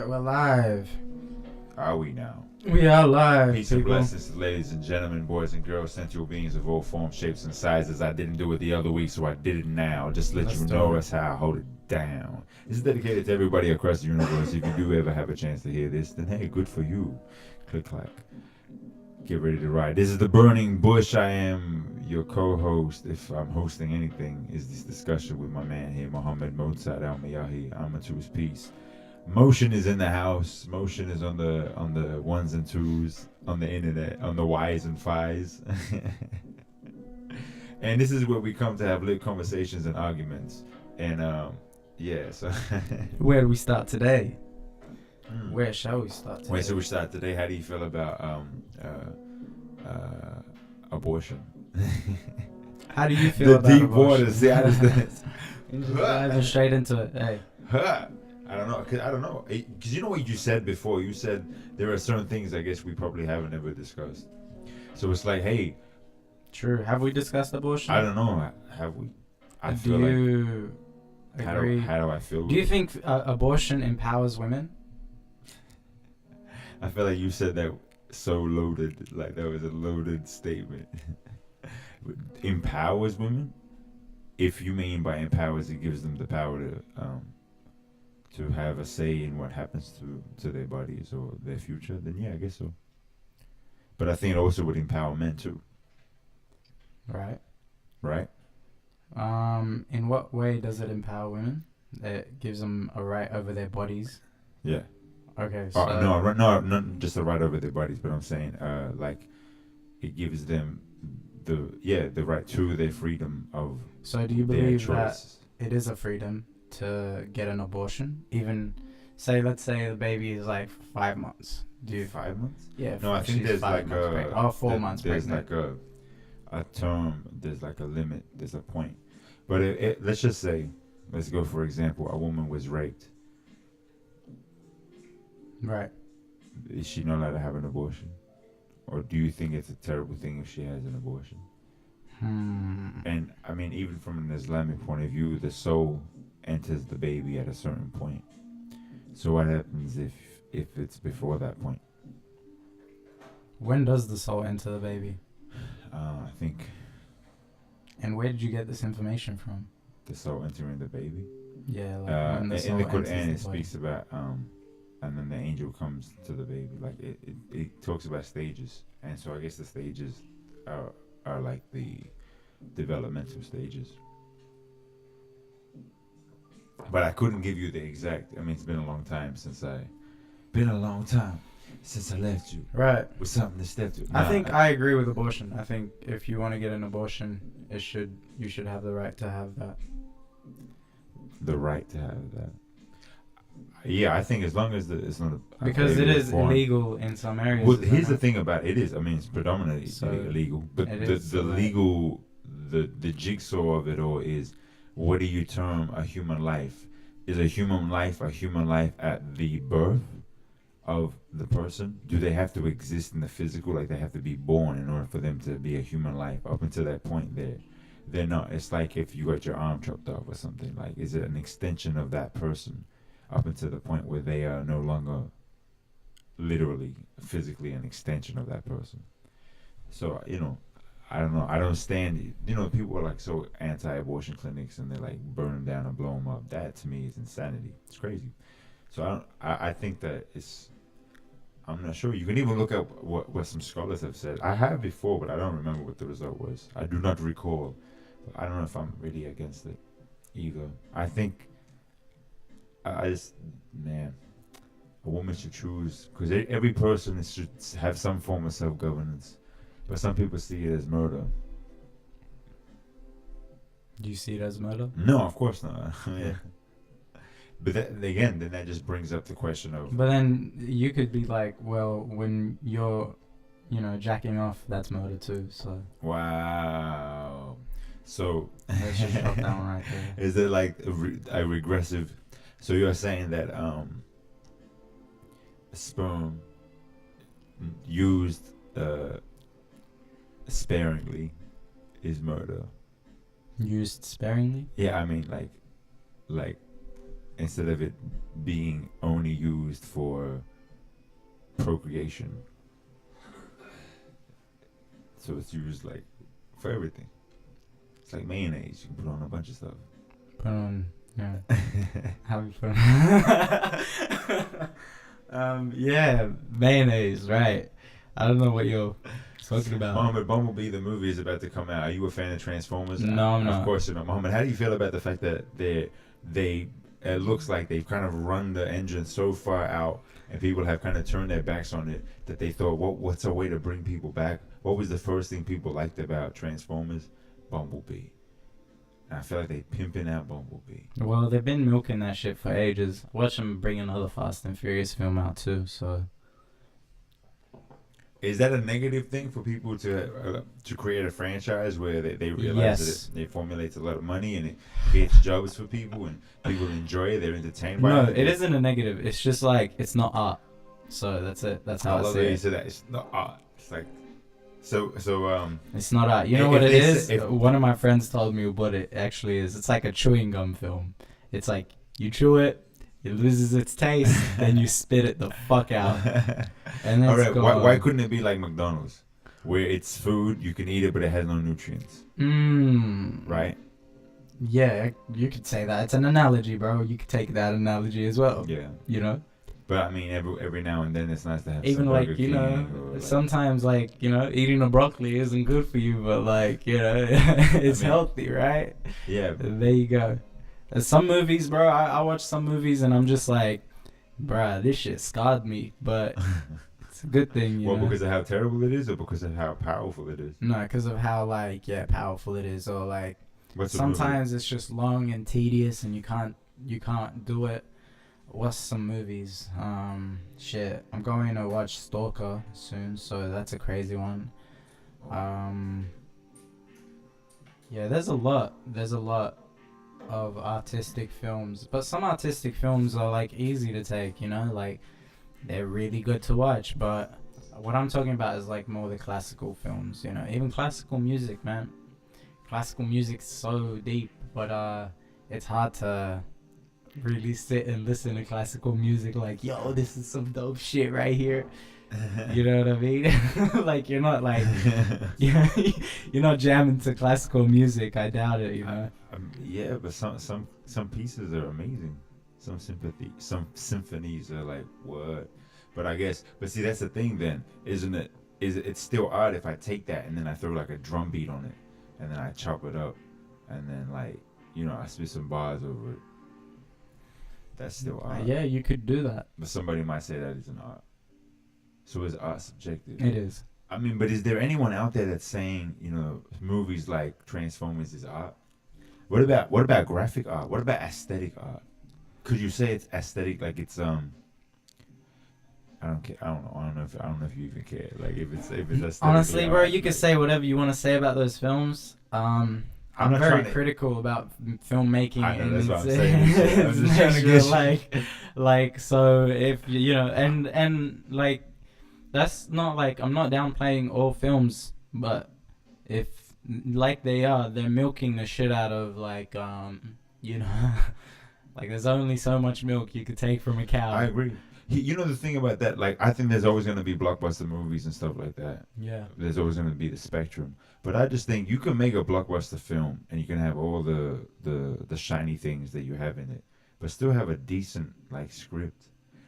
Alright, we're live. Are we now? We are live, Peace and people. blessings, ladies and gentlemen, boys and girls, sensual beings of all forms, shapes, and sizes. I didn't do it the other week, so I did it now. Just to let Let's you do know it. that's how I hold it down. This is dedicated to everybody across the universe. If you do ever have a chance to hear this, then hey, good for you. Click clack. Get ready to ride. This is the Burning Bush. I am your co-host. If I'm hosting anything, is this discussion with my man here, Muhammad Mozart Al-Mayahi. I'm to his peace. Motion is in the house. Motion is on the ones and twos, on the internet, on the Y's and Fi's. And this is where we come to have lit conversations and arguments. And yeah, so Where do we start today? Where shall we start today? wait, so we start today. How do you feel about abortion? How do you feel The about deep abortion? waters. See, I just Just diving straight into it. Hey, I don't know. I don't know. Because you know what you said before? You said there are certain things I guess we probably haven't ever discussed. So it's like, hey, true. Have we discussed abortion? I don't know. Have we? I Do feel like, you agree? how do I feel? Do you think abortion empowers women? I feel like you said that so loaded. Like that was a loaded statement. Empowers women? If you mean by empowers, it gives them the power to have a say in what happens to their bodies or their future, then yeah, I guess so. But I think it also would empower men too, Right. right? In what way does it empower women? It gives them a right over their bodies. Yeah. Okay. So No, not just the right over their bodies, but I'm saying like it gives them the right to their freedom of So do you their believe that choice. it is a freedom to get an abortion? Even let's say the baby is like 5 months. Do you? 5 months? Yeah. No, I think she's there's 5 like months pregnant. 4 months there's pregnant. like a term. There's like a limit. There's a point. But let's just say, let's go for example, a woman was raped. Right. Is she not allowed to have an abortion? Or do you think it's a terrible thing if she has an abortion? And I mean, even from an Islamic point of view, the soul enters the baby at a certain point. So what happens if it's before that point? When does the soul enter the baby? I think And where did you get this information from? the soul entering the baby. Yeah, like when the soul In the enters Quran, the it body. speaks about and then the angel comes to the baby. Like it talks about stages, and so I guess the stages are like the developmental stages. But I couldn't give you the exact. I mean, it's been a long time since I left you Right. with something to step to. I think I agree with abortion. I think if you want to get an abortion, you should have the right to have that. the right to have that. Yeah, I think as long as it's not Because it is illegal in some areas. Well, is it here's the not? thing about it is, I mean, it's predominantly So, illegal, but it the is, the so that- legal, the jigsaw of it all is, what do you term a human life? Is a human life at the birth of the person? Do they have to exist in the physical, like they have to be born in order for them to be a human life? Up until that point, they're not. It's like if you got your arm chopped off or something. Like, is it an extension of that person up until the point where they are no longer literally, physically an extension of that person? So, I don't know. I don't stand. People are like so anti-abortion clinics and they like burn them down and blow them up. That to me is insanity. It's crazy. So I think that it's. I'm not sure. You can even look up what some scholars have said. I have before, but I don't remember what the result was. I do not recall. But I don't know if I'm really against it either. I think I just, man, a woman should choose, because every person should have some form of self-governance. But some people see it as murder. Do you see it as murder? No, of course not. Yeah. But then that just brings up the question of. But then you could be like, well, when you're, jacking off, that's murder too. So Wow. So. let's just shut down right there. Is it like a regressive? So you're saying that sperm used sparingly is murder? Used sparingly? Yeah, I mean like instead of it being only used for procreation. So it's used like for everything. It's like mayonnaise. You can put on a bunch of stuff. Put on, yeah. How we put on? Yeah, mayonnaise, right? I don't know what you're talking about. Mohammed, Bumblebee, the movie is about to come out. Are you a fan of Transformers? No, I'm not. Of course you're not. Mohammed, how do you feel about the fact that they it looks like they've kind of run the engine so far out, and people have kind of turned their backs on it, that they thought, what's a way to bring people back? What was the first thing people liked about Transformers? Bumblebee. And I feel like they pimping out Bumblebee. Well, they've been milking that shit for ages. Watch them bring another Fast and Furious film out too. So, is that a negative thing for people to create a franchise where they realize yes. that it formulates a lot of money and it creates jobs for people and people enjoy it, they're entertained by it? No, it isn't a negative. It's just like it's not art. So that's it. That's how I see it. So that it's not art. It's like so it's not art. You know what it is? One of my friends told me what it actually is. It's like a chewing gum film. It's like you chew it, it loses its taste, then you spit it the fuck out. And then all right, why couldn't it be like McDonald's, where it's food, you can eat it, but it has no nutrients? Right? Yeah, you could say that. It's an analogy, bro. You could take that analogy as well. Yeah. You know? But I mean, every now and then it's nice to have even some like, Burger you know, King or sometimes like, you know, eating a broccoli isn't good for you, but like, you know, it's healthy, right? Yeah. There you go. Some movies, bro, I watch some movies and I'm just like, bruh, this shit scarred me, but it's a good thing, you know? Because of how terrible it is, or because of how powerful it is? No, because of how, like, yeah, powerful it is, or like, What's sometimes it's just long and tedious and you can't do it. What's some movies? Shit, I'm going to watch Stalker soon, so that's a crazy one. Yeah, there's a lot of artistic films, but some artistic films are like easy to take, you know, like they're really good to watch, but what I'm talking about is like more the classical films, you know, even classical music, man. Classical music's so deep, but it's hard to really sit and listen to classical music like, yo, this is some dope shit right here. You know what I mean? Like, you're not like you're not jamming to classical music. I doubt it, you know. Yeah, but some pieces are amazing. Some symphonies are like, what? But I guess, but see, that's the thing then, isn't it? It's still art if I take that and then I throw like a drum beat on it and then I chop it up and then, like, you know, I spit some bars over it. That's still art. Yeah, you could do that. But somebody might say that isn't art. So is art subjective? It is. I mean, but is there anyone out there that's saying, you know, movies like Transformers is art? What about graphic art? What about aesthetic art? Could you say it's aesthetic? Like it's I don't care. I don't know if you even care. Like if it's aesthetic. Honestly, bro, you can say whatever you want to say about those films. I'm very critical about filmmaking. I know, and that's what I'm saying. I'm just trying to get like so if you know and like that's not like I'm not downplaying all films, but if like they're milking the shit out of like you know like there's only so much milk you could take from a cow. I agree. You know the thing about that, like I think there's always going to be blockbuster movies and stuff like that. Yeah. There's always going to be the spectrum, but I just think you can make a blockbuster film and you can have all the shiny things that you have in it, but still have a decent like script.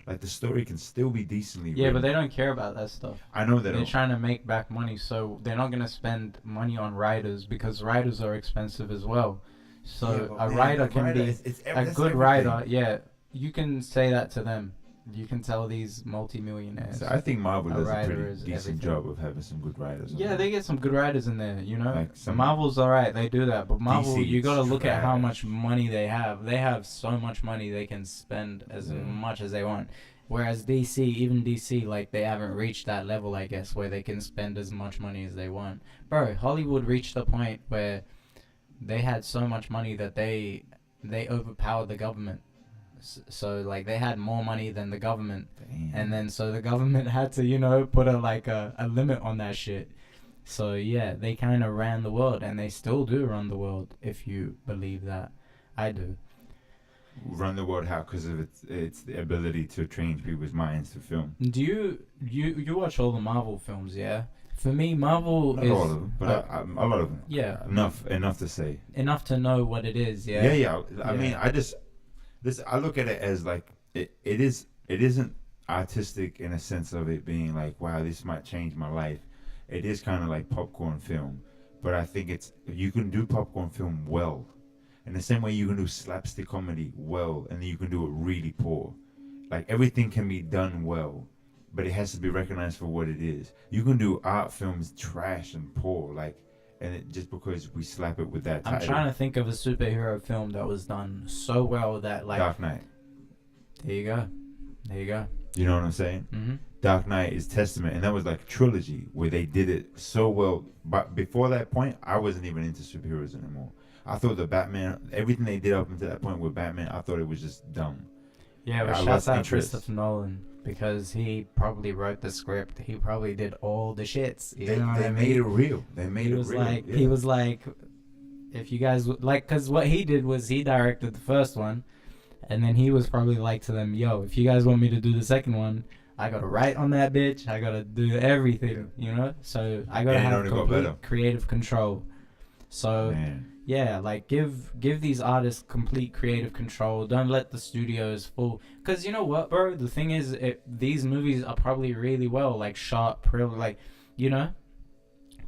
Like the story can still be decently written. But they don't care about that stuff. I know they don't. They're trying to make back money, so they're not going to spend money on writers because writers are expensive as well. So a writer can be a good writer. Yeah, you can say that to them. You can tell these multi-millionaires. So I think Marvel does a pretty decent everything. job of having some good writers. Yeah, they get some good writers in there, you know. Like Marvel's alright, they do that. But Marvel, DC you got to look trash. at how much money they have. They have so much money they can spend as much as they want. Whereas DC, even DC, like they haven't reached that level, I guess, where they can spend as much money as they want. Bro, Hollywood reached a point where they had so much money that they overpowered the government. So like they had more money than the government. Damn. And then so the government had to, you know, put a limit on that shit. So yeah, they kind of ran the world, and they still do run the world, if you believe that. I do. run the world how because of its the ability to change people's minds to film. Do you watch all the Marvel films? Yeah. For me, Marvel Not is all of them, but a lot of them. yeah Enough to say. enough to know what it is. Yeah. Yeah. I Yeah. mean, I look at it as like it isn't artistic in a sense of it being like, wow, this might change my life. It is kind of like popcorn film, but I think you can do popcorn film well, in the same way you can do slapstick comedy well, and then you can do it really poor. Like everything can be done well, but it has to be recognized for what it is. You can do art films trash and poor, like, and it, just because we slap it with that I'm title. trying to think of a superhero film that was done so well that like. Dark Knight. There you go. There you go. You know what I'm saying? Mm-hmm. Dark Knight is testament, and that was like a trilogy where they did it so well. But before that point, I wasn't even into superheroes anymore. I thought the Batman, everything they did up until that point with Batman, I thought it was just dumb. Yeah, but I shouts lost out interest. Christopher Nolan because he probably wrote the script. He probably did all the shits. You They know what I made mean? it real. They made He it was real. like, yeah. he was like, if you guys would like, because what he did was he directed the first one, and then he was probably like to them, yo, if you guys want me to do the second one, I gotta write on that bitch. I gotta do everything, you know. So I gotta And it have only got complete better. creative control. So Man. yeah, like give these artists complete creative control. Don't let the studios fool. Cause you know what, bro? The thing is, these movies are probably really well like shot, probably like, you know.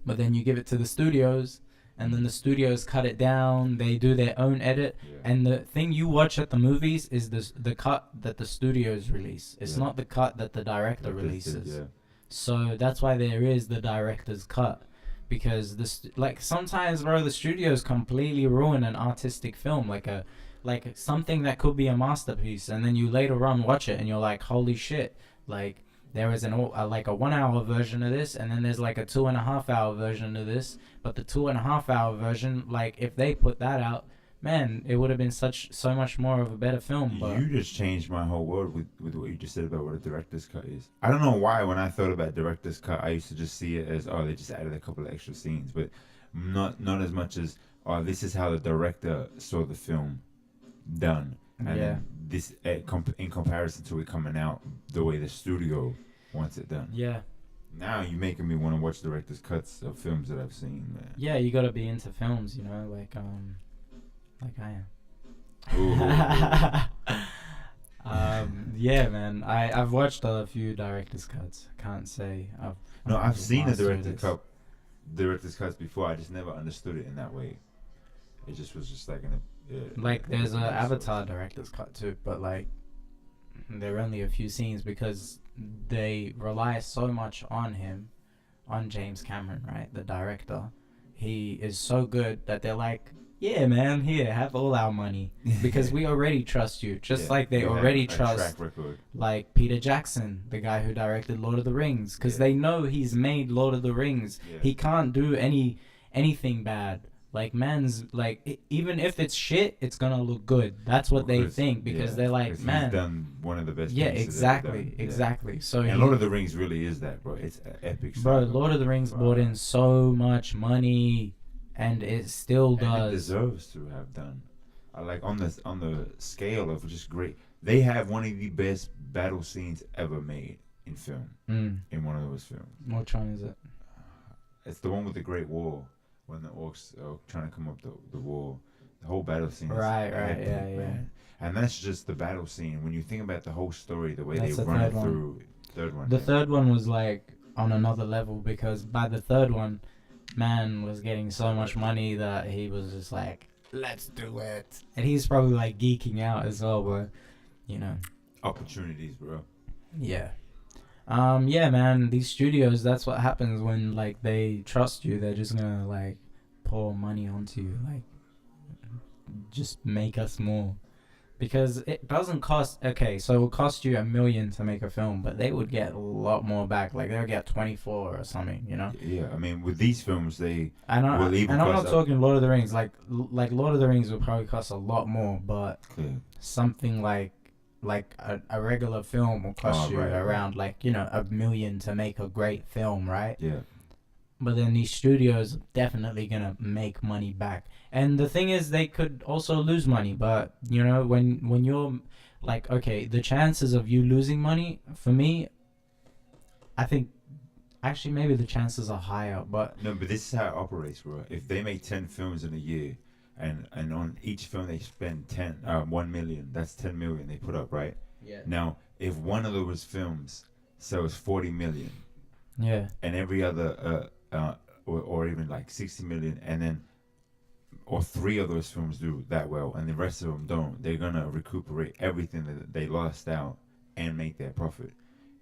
But then you give it to the studios, and then the studios cut it down. They do their own edit, Yeah. and the thing you watch at the movies is the cut that the studios release. It's Yeah. not the cut that the director Like this did, releases. yeah. So that's why there is the director's cut. Because like sometimes, bro, the studios completely ruin an artistic film, like something that could be a masterpiece, and then you later on watch it and you're like, holy shit! Like there is like a 1 hour version of this, and then there's like a 2.5 hour version of this. But the 2.5 hour version, like if they put that out, man, it would have been so much more of a better film. But You just changed my whole world with what you just said about what a director's cut is. I don't know why when I thought about director's cut, I used to just see it as, oh, they just added a couple of extra scenes, but not as much as, oh, this is how the director saw the film done, and yeah, then this in comparison to it coming out the way the studio wants it done. yeah. Now you're making me want to watch director's cuts of films that I've seen, man. Yeah, you gotta be into films, you know, like I am. Ooh. Yeah, man. I've watched a few director's cuts. I can't say I've seen a mastered director's cuts before. I just never understood it in that way. It just was just like like there's a Avatar director's cut too, but like there are only a few scenes because they rely so much on him, on James Cameron, right, the director. He is so good that they're like, yeah, man, here, have all our money because we already trust you, just like they already trust track record. like Peter Jackson, the guy who directed Lord of the Rings, because Yeah. they know he's made Lord of the Rings. Yeah. He can't do anything bad. Like man's like even if it's shit, it's gonna look good. That's what they Because- think because yeah, they're like, 'cause man, he's done one of the best. yeah, things he's ever exactly, done. Yeah. exactly. So And Lord of the Rings really is that, bro. It's an epic. bro, saga. Lord of the Rings Wow. brought in so much money, and it still And it does. deserves to have done. Like on the scale of just great. They have one of the best battle scenes ever made in film. In one of those films, Which one is it? it's the one with the Great Wall when the orcs are trying to come up the wall. The whole battle scene. Right, is right, epic, yeah, yeah. man. And that's just the battle scene. When you think about the whole story, the way That's they the run it third one. through. Third one. The yeah. third one was like on another level because by the third one, man was getting so much money that he was just like, let's do it. And he's probably like geeking out as well, bro. You know. Opportunities, bro. Yeah. Yeah, man, these studios, that's what happens when like they trust you. They're just gonna like pour money onto you, like just make us more. Because it doesn't cost, okay, so it will cost you $1 million to make a film, but they would get a lot more back. Like they'll get 24 or something, you know. Yeah, I mean, with these films, they And will even I'm cost not talking Lord of the Rings. Like Lord of the Rings would probably cost a lot more, but clear. something like a regular film will cost Oh, you right, right. around like $1 million to make a great film, right? Yeah. but then these studios are definitely gonna make money back. And the thing is, they could also lose money. But you know, when you're like, okay, the chances of you losing money, for me, I think actually maybe the chances are higher. But No, but this is how it operates, bro. If they make 10 films in a year, and on each film they spend 1 million, that's 10 million they put up, right? yeah, Now, if one of those films sells 40 million, yeah, and every other, or even like 60 million, and then, or three of those films do that well, and the rest of them don't, they're gonna recuperate everything that they lost out and make their profit.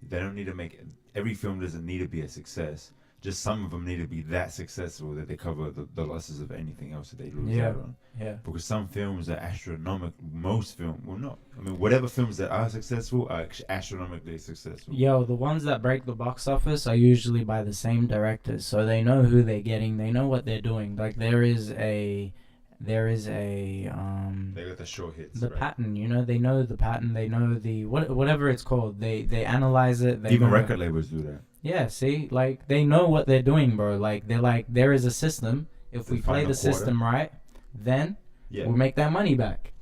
They don't need to make every film doesn't need to be a success. Just some of them need to be that successful that they cover the losses of anything else that they lose Yeah. out on. yeah. Because some films are astronomical. Most films, well, not. I mean, whatever films that are successful are astronomically successful. Yo, the ones that break the box office are usually by the same directors, so they know who they're getting. They know what they're doing. Like there is a They got the short hits. the right? pattern. You know, they know the pattern. They know the whatever it's called. They analyze it. They Even know. record labels do that. Yeah, see, like they know what they're doing, bro. Like they're like, there is a system. If The we play final the system right, then Yeah. we'll make that money back.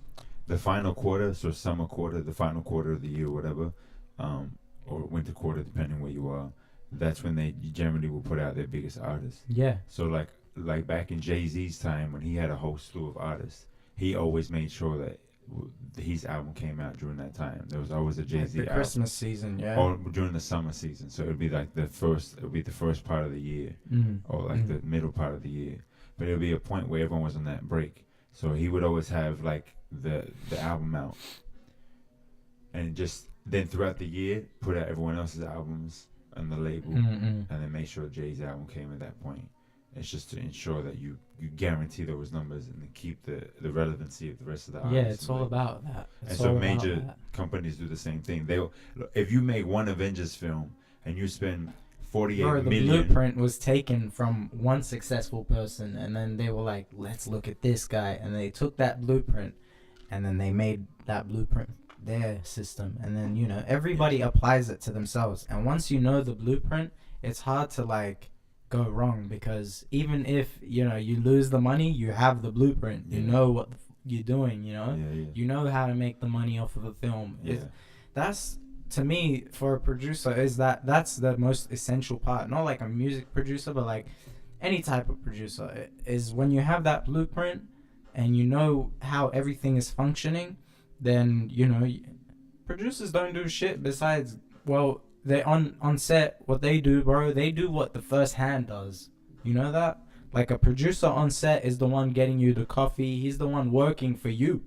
The final quarter, so summer quarter, the final quarter of the year, whatever, or winter quarter, depending where you are. That's when they generally will put out their biggest artists. Yeah, So like back in Jay-Z's time when he had a whole slew of artists, he always made sure that his album came out during that time. There was always a like Jay-Z the album. Christmas season. Yeah. Or during the summer season, so it would be like the first part of the year, Mm. or like the middle part of the year. But it would be a point where everyone was on that break, so he would always have like the album out, and just then throughout the year put out everyone else's albums on the label, Mm-mm. and then make sure Jay's album came at that point. It's just to ensure that you guarantee those numbers and to keep the relevancy of the rest of the Yeah, artists. it's all about that. And It's so all about major that. companies do the same thing. They'll, if you make one Avengers film and you spend 48 Bro, the million, blueprint was taken from one successful person, and then they were like, let's look at this guy. And they took that blueprint, and then they made that blueprint their system. And then, you know, everybody applies it to themselves. And once you know the blueprint, it's hard to, like, go wrong. Because even if, you know, you lose the money, you have the blueprint. You Yeah. know what you're doing, you know? yeah, You know how to make the money off of a film. yeah, That's, to me, for a producer, that's the most essential part. Not like a music producer, but like any type of producer, is when you have that blueprint and you know how everything is functioning. Then, you know, producers don't do shit besides, well, they on set, what they do, bro, they do what the first hand does. You know that? Like a producer on set is the one getting you the coffee. He's the one working for you.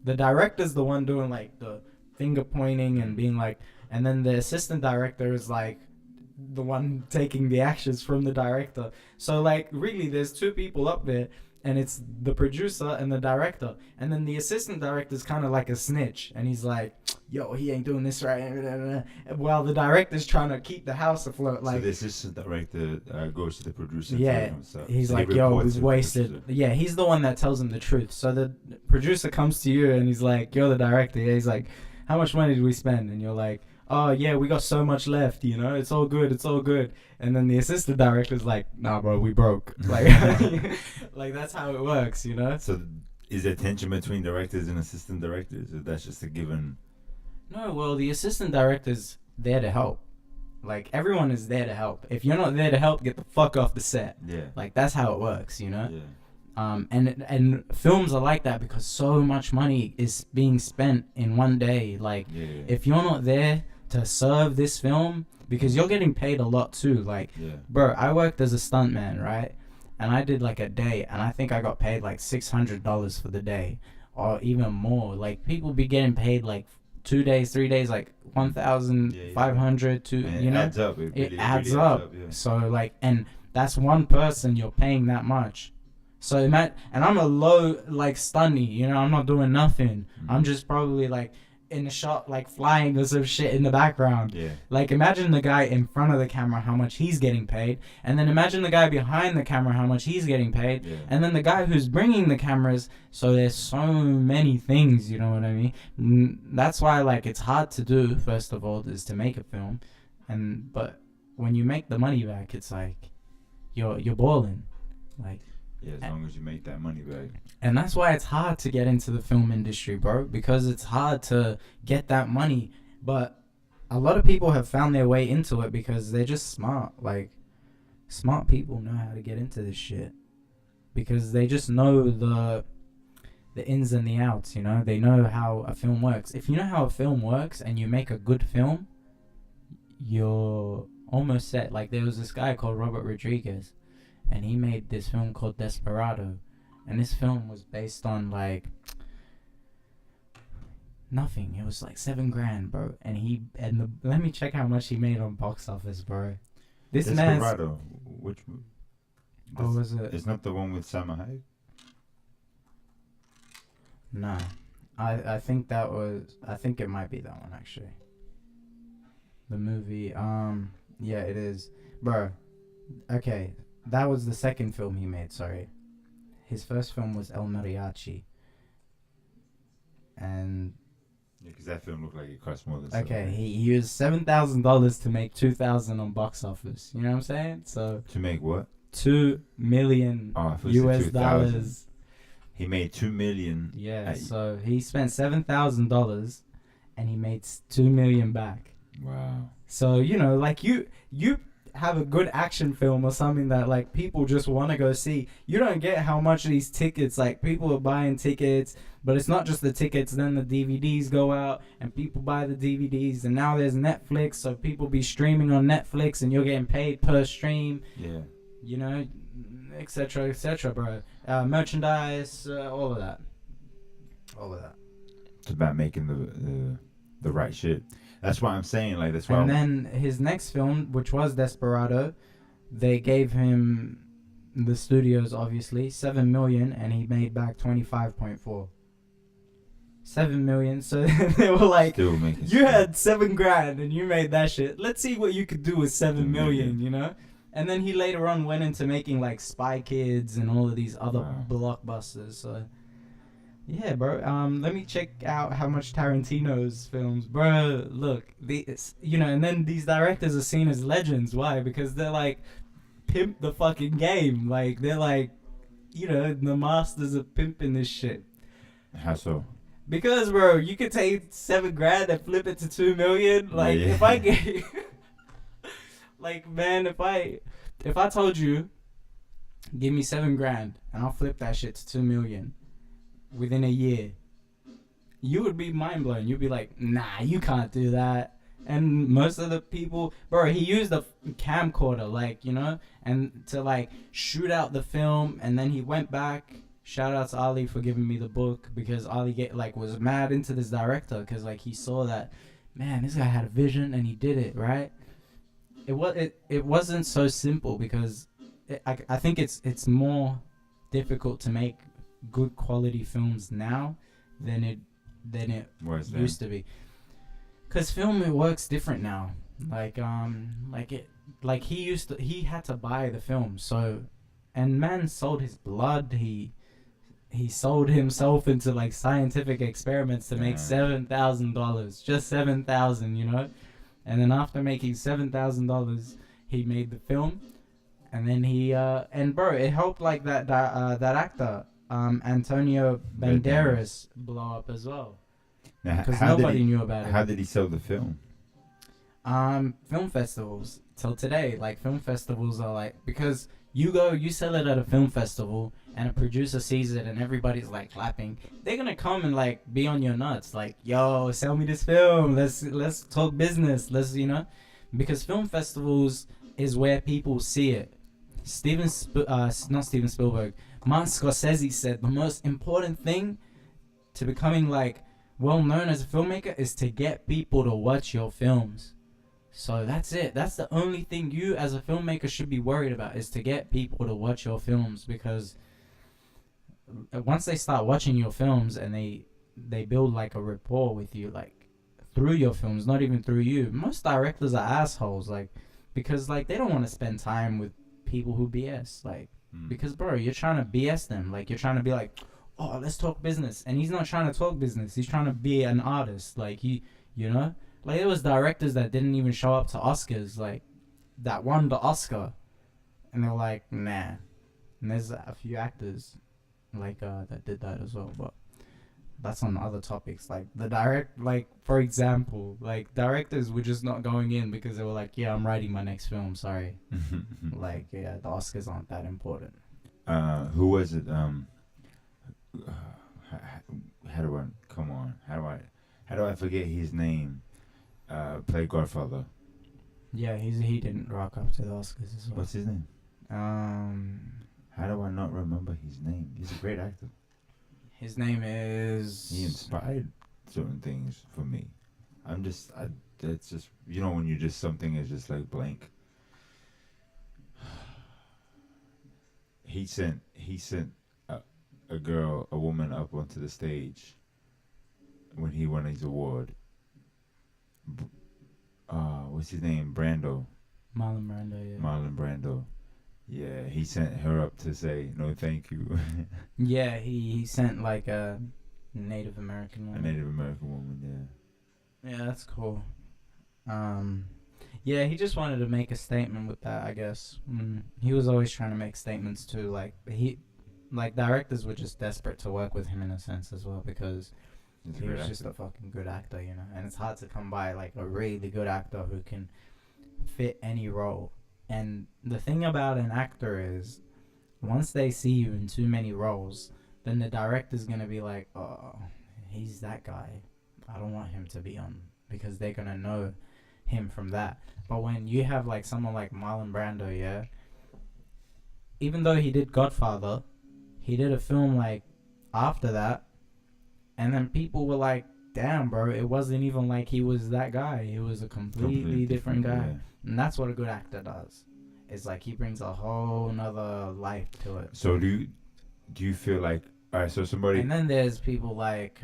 The director's the one doing like the finger pointing and being like, and then the assistant director is like the one taking the actions from the director. So like really there's two people up there, and it's the producer and the director, and then the assistant director is kind of like a snitch, and he's like, yo, he ain't doing this right, while the director's trying to keep the house afloat. Like, so the assistant director goes to the producer. yeah, and tells him, so he's he like, yo, reports we've to the wasted. producer. Yeah, he's the one that tells him the truth. So the producer comes to you and he's like, you're the director. Yeah, he's like, how much money did we spend? And you're like, oh yeah, we got so much left, you know, it's all good, it's all good. And then the assistant director's like, nah, bro, we broke. Like, like that's how it works, you know. So is there tension between directors and assistant directors? Or that's just a given? No, well, the assistant director's there to help. Like, everyone is there to help. If you're not there to help, get the fuck off the set. Yeah. Like, that's how it works, you know. Yeah. And films are like that because so much money is being spent in one day. Like, Yeah. if you're not there to serve this film, because you're getting paid a lot too. Like, Yeah. bro, I worked as a stuntman, right? And I did like a day, and I think I got paid like $600 for the day, or even more. Like, people be getting paid like 2 days, 3 days, like 1,500 to, And you it know, adds up. it really adds up. Yeah. So like, and that's one person you're paying that much. So and I'm a low like stunny, you know, I'm not doing nothing. I'm just probably like in the shot, like flying or some shit in the background. Yeah. Like, imagine the guy in front of the camera, how much he's getting paid, and then imagine the guy behind the camera, how much he's getting paid, Yeah. and then the guy who's bringing the cameras. So there's so many things, you know what I mean? That's why, like, it's hard to do. First of all, is to make a film, but when you make the money back, it's like, you're balling. Like, Yeah, as long as you make that money back. and that's why it's hard to get into the film industry, bro, because it's hard to get that money. But a lot of people have found their way into it because they're just smart. Like, smart people know how to get into this shit because they just know the ins and the outs, you know? They know how a film works. If you know how a film works and you make a good film, you're almost set. Like, there was this guy called Robert Rodriguez, and he made this film called Desperado. And this film was based on, like, nothing. It was like $7,000, bro. And let me check how much he made on box office, bro. This man's... Desperado. Which? What was it? It's not the one with Salma Hayek. Nah. I think that was... I think it might be that one, actually. The movie, yeah, it is. Bro, okay. That was the second film he made, sorry. His first film was El Mariachi. And... Yeah, because that film looked like it cost more than. Okay, he used $7,000 to make $2,000 on box office. You know what I'm saying? So to make what? $2 million US dollars. He made $2 million. Yeah, so he spent $7,000 and he made $2 million back. Wow. So you know, like you have a good action film or something that like people just want to go see. You don't get how much these tickets, like people are buying tickets, but it's not just the tickets. Then the DVDs go out and people buy the DVDs, and now there's Netflix, so people be streaming on Netflix and you're getting paid per stream. Yeah. You know, etc., bro. Merchandise, all of that. It's about making the right shit. That's why I'm saying, like, that's why. And then his next film, which was Desperado, they gave him, the studios obviously, $7 million, and he made back 25.4. $7 million. So they were like, you had $7,000 and you made that shit. Let's see what you could do with $7 million, you know? And then he later on went into making like Spy Kids and all of these other blockbusters. So yeah, bro. Let me check out how much Tarantino's films, bro. Look, you know, and then these directors are seen as legends. Why? Because they're like pimp the fucking game. Like they're like, you know, the masters of pimping this shit. How so? Because, bro, you could take $7,000 and flip it to $2 million. Like if I get, like man, if I told you, give me $7,000 and I'll flip that shit to $2 million. Within a year, you would be mind blown. You'd be like, nah, you can't do that. And most of the people, bro, he used a camcorder, like, you know, and to like shoot out the film, and then he went back. Shout out to Ali for giving me the book, because Ali was mad into this director because like he saw that, man, this guy had a vision and he did it right. It wasn't so simple because I think it's more difficult to make good quality films now than it used to be, because film, it works different now. He had to buy the film, so, and man sold his blood. He sold himself into like scientific experiments to make $7,000, just $7,000, you know. And then after making $7,000, he made the film, and then and bro, it helped like that actor Antonio Banderas blow up as well, because nobody knew about it. How did he sell the film? Film festivals till today. Like film festivals are like, because you sell it at a film festival and a producer sees it and everybody's like clapping, they're gonna come and like be on your nuts, like, yo, sell me this film, let's talk business, let's, you know, because film festivals is where people see it. Not Steven Spielberg, Martin Scorsese said the most important thing to becoming like well known as a filmmaker is to get people to watch your films. So that's it. That's the only thing you as a filmmaker should be worried about, is to get people to watch your films, because once they start watching your films and they build like a rapport with you, like through your films, not even through you. Most directors are assholes, like, because like they don't want to spend time with people who BS, like, because bro, you're trying to BS them, like you're trying to be like, oh, let's talk business, and he's not trying to talk business, he's trying to be an artist, like you know, like there was directors that didn't even show up to Oscars, like that won the Oscar, and they're like, nah. And there's a few actors like that did that as well, but that's on other topics. Like for example, like directors were just not going in because they were like, yeah, I'm writing my next film, sorry. Like, yeah, the Oscars aren't that important. Who was it? How do I come on? How do I forget his name? Played Godfather. Yeah, he didn't rock up to the Oscars as well. What's his name? How do I not remember his name? He's a great actor. His name is. He inspired certain things for me. It's just, you know, when you just, something is just like blank. He sent a woman up onto the stage when he won his award. What's his name? Brando. Marlon Brando, yeah. Marlon Brando. Yeah, he sent her up to say no, thank you. Yeah, he sent like a Native American woman. A Native American woman, yeah. Yeah, that's cool. Yeah, he just wanted to make a statement with that, I guess. He was always trying to make statements too. Like directors were just desperate to work with him in a sense as well, because he was just a fucking good actor, you know. And it's hard to come by like a really good actor who can fit any role. And the thing about an actor is, once they see you in too many roles, then the director's gonna be like, oh, he's that guy. I don't want him to be on, because they're gonna know him from that. But when you have like someone like Marlon Brando, yeah, even though he did Godfather, he did a film like after that, and then people were like, damn, bro, it wasn't even like he was that guy. He was a completely different guy. Yeah. And that's what a good actor does. It's like he brings a whole nother life to it. So do you feel like, all right, so somebody... And then there's people like...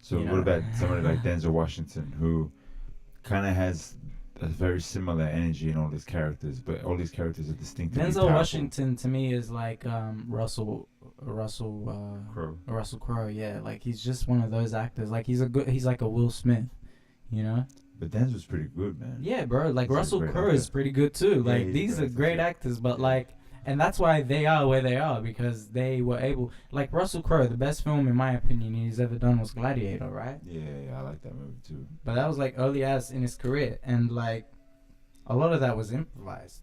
so what about somebody like Denzel Washington, who kind of has a very similar energy in all his characters, but all these characters are distinctly Denzel powerful. Washington to me is like Russell Crowe, yeah. Like he's just one of those actors. Like he's like a Will Smith, you know? But Denzel's pretty good, man. Yeah, bro. Like Russell Crowe is pretty good too. Like these are great actors, but like, and that's why they are where they are, because they were able. Like Russell Crowe, the best film in my opinion he's ever done was Gladiator, right? Yeah, I like that movie too. But that was like early as in his career, and like a lot of that was improvised.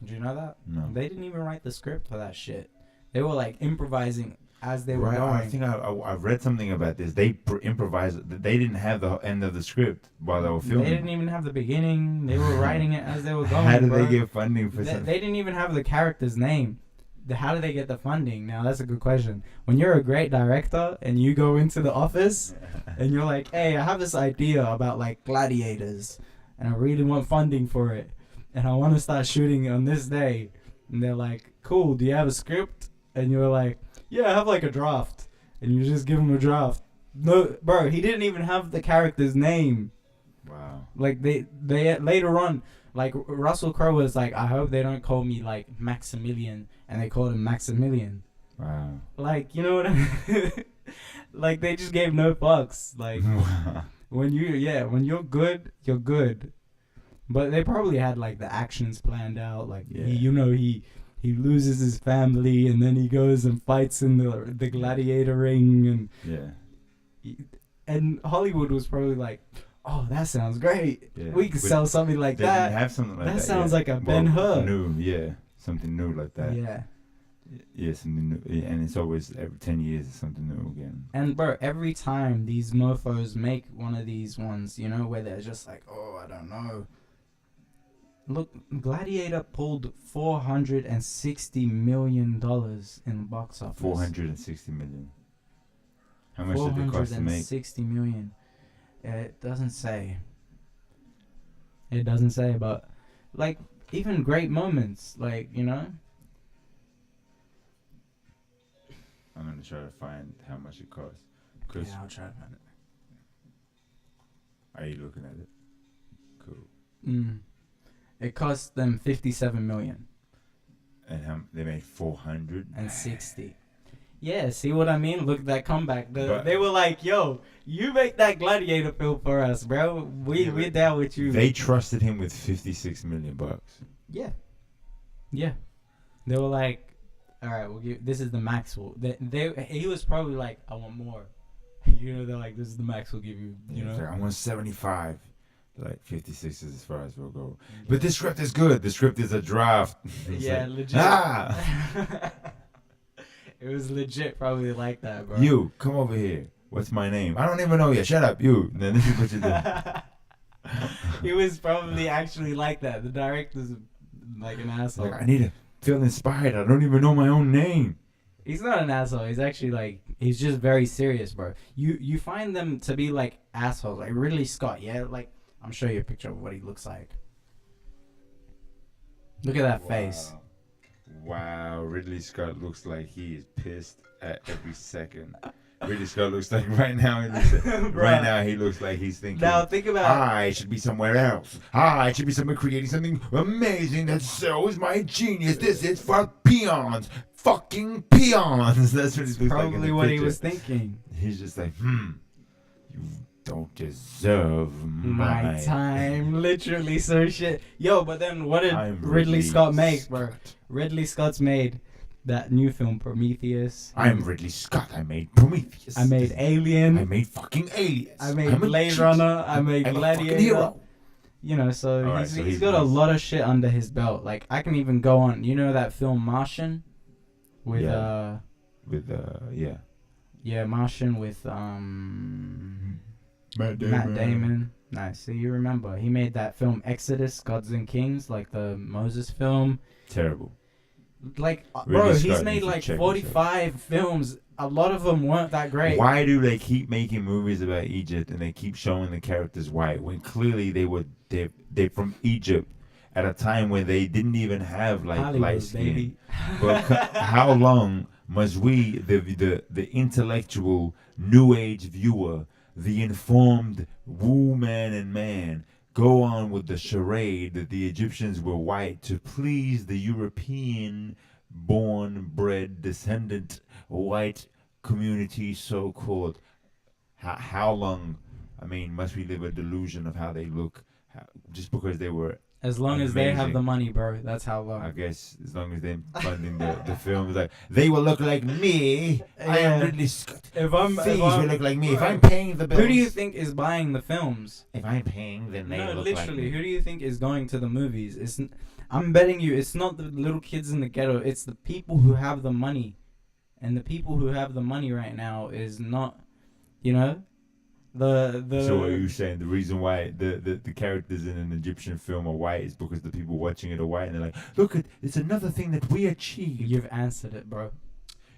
Did you know that? No. They didn't even write the script for that shit. They were like improvising as they were going. I think I read something about this. They improvised. They didn't have the end of the script while they were filming. They didn't even have the beginning. They were writing it as they were going. How did they get funding for something? They didn't even have the character's name. How did they get the funding? Now that's a good question. When you're a great director and you go into the office and you're like, hey, I have this idea about like gladiators and I really want funding for it and I want to start shooting on this day. And they're like, cool, do you have a script? And you're like, yeah, I have like a draft. And you just give him a draft. No, bro, he didn't even have the character's name. Wow. Like they later on, like Russell Crowe was like, I hope they don't call me like Maximilian, and they called him Maximilian. Wow. Like, you know what I mean? Like they just gave no fucks. Like when you're good, you're good. But they probably had like the actions planned out. Like he loses his family and then he goes and fights in the gladiator ring and Hollywood was probably like, oh, that sounds great. Yeah. We could sell something like that. Have something like that. That sounds like a Ben-Hur. New, something new like that. Yeah. Yeah, something new, and it's always every 10 years something new again. And bro, every time these mofos make one of these ones, you know, where they're just like, oh, I don't know. Look, Gladiator pulled $460 million in the box office. 460 million. How much did it cost to make? 460 million. It doesn't say. It doesn't say, but like even great moments, like, you know. I'm gonna try to find how much it cost. Yeah, I'll try to find it. Are you looking at it? Cool. It cost them $57 million. And they made 460. Yeah, see what I mean? Look at that comeback. They were like, yo, you make that Gladiator film for us, bro. We're down with you. They trusted him with $56 million. Yeah. Yeah, they were like, all right, we'll give. This is the max. He was probably like, I want more. You know, they're like, this is the max we'll give you. You Yeah, it's know. like, I want 75. Like 56 is as far as we'll go. But this script is good. The script is a draft. It's Yeah, like, legit. ah, It was legit, probably like that, bro. you come over here. What's my name? I don't even know yet. Shut up, you. And then this is what you do. It was probably actually like that. The director's like an asshole. Like, I need to feel inspired. I don't even know my own name. He's not an asshole. He's actually like, he's just very serious, bro. You find them to be like assholes, like Ridley Scott. Yeah, like I'm show you a picture of what he looks like. Look at that face. Wow, Ridley Scott looks like he is pissed at every second. Ridley Scott looks like right now he looks like he's thinking, Now think about. I should be somewhere else. I should be somewhere creating something amazing that shows my genius. This is for peons. Fucking peons. That's what he looks like in Probably the what he picture. was thinking. He's just like, you don't deserve My time, literally, so shit. Yo, but then what did I'm Ridley Scott make, bro? Ridley Scott's made that new film Prometheus. I'm Ridley Scott. I made Prometheus. I made Alien. I made fucking Aliens. I made I'm a Blade genius. Runner. I made I'm a fucking Gladiator. hero. You know, so Alright, he's got a lot of shit under his belt. Like I can even go on. You know that film Martian, with Yeah. yeah, Martian with Matt Damon. Nice. So you remember he made that film Exodus, Gods and Kings, like the Moses film. Terrible. Like, Ridley bro, he's Scott made needs to like check 45 films. A lot of them weren't that great. Why do they keep making movies about Egypt and they keep showing the characters white when clearly they're from Egypt at a time when they didn't even have like Hollywood, light skin? baby. But how long must we, the intellectual new age viewer, the informed woman and man, go on with the charade that the Egyptians were white to please the European born, bred, descendant white community, so called? How long, I mean, must we live a delusion of how they look just because they were? As long as they have Amazing. the money, bro. That's how long. I guess as long as they're funding the films, like they will look like me. I Yeah. am Ridley Scott. If I'm, Thieves will look like me. If Right. I'm paying the bills. who do you think is buying the films? If I'm paying, then they No, look literally, like who me. do you think is going to the movies? I'm betting you, it's not the little kids in the ghetto. It's the people who have the money, and the people who have the money right now is not, you know, the. So what are you saying? The reason why the characters in an Egyptian film are white is because the people watching it are white, and they're like, look, it's another thing that we achieved. You've answered it, bro.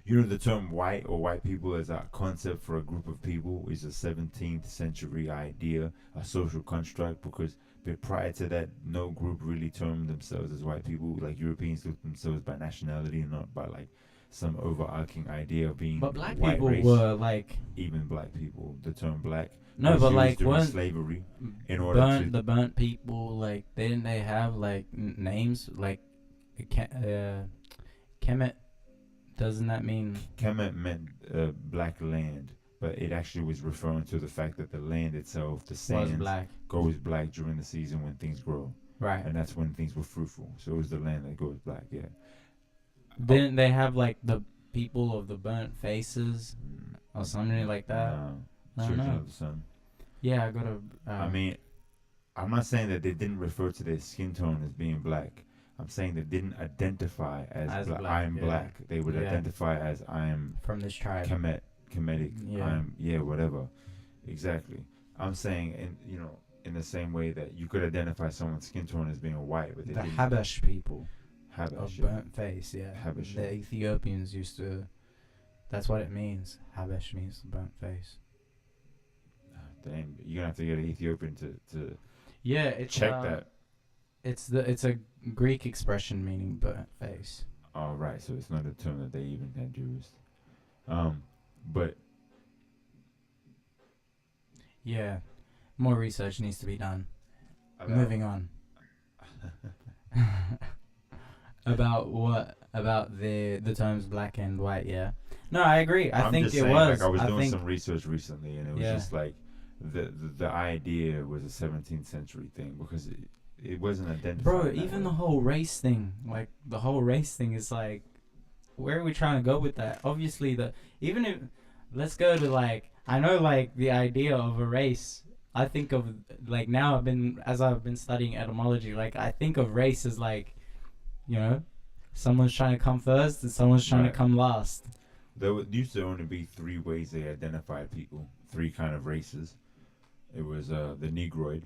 You know, the term white or white people as a concept for a group of people is a 17th century idea, a social construct, because prior to that, no group really termed themselves as white people. Like Europeans looked themselves by nationality and not by like some overarching idea of being But black white people race. were like, Even black people, the term black no, was but used like during weren't slavery in order to the burnt people, like didn't they have like names like Kemet? Doesn't that mean Kemet meant black land, but it actually was referring to the fact that the land itself, the was sands, black? goes black during the season when things grow, Right. and that's when things were fruitful. So it was the land that goes black. Yeah. Didn't they have like the people of the burnt faces or something like that? I don't Children know. of the sun. Yeah, I gotta. I mean, I'm not saying that they didn't refer to their skin tone as being black. I'm saying they didn't identify as black, I'm yeah. black. They would Yeah. identify as I'm from this tribe. Kemetic. Yeah. Whatever. Exactly. I'm saying, in the same way that you could identify someone's skin tone as being white, but they The didn't. Habash people of Habash. burnt face. Yeah. Habash. The Ethiopians used to. That's what it means. Habash means burnt face. Damn, you're gonna have to get an Ethiopian to Yeah, it's check that. It's a Greek expression meaning burnt face. Oh, right. So it's not a term that they even had used. But Yeah, more research needs to be done. about- Moving on. About what? About the terms black and white? Yeah. No, I agree. I I'm think just it saying, was. Like, I was doing think some research recently, and it was Yeah. just like the idea was a 17th century thing because it wasn't identified. Bro, that even the way. whole race thing, like the whole race thing is like, where are we trying to go with that? Obviously, even if let's go to like, I know like the idea of a race. I think of like now as I've been studying etymology, like I think of race as like, you know, someone's trying to come first and someone's trying Right. to come last. There used to only be three ways they identified people, three kind of races. It was the Negroid,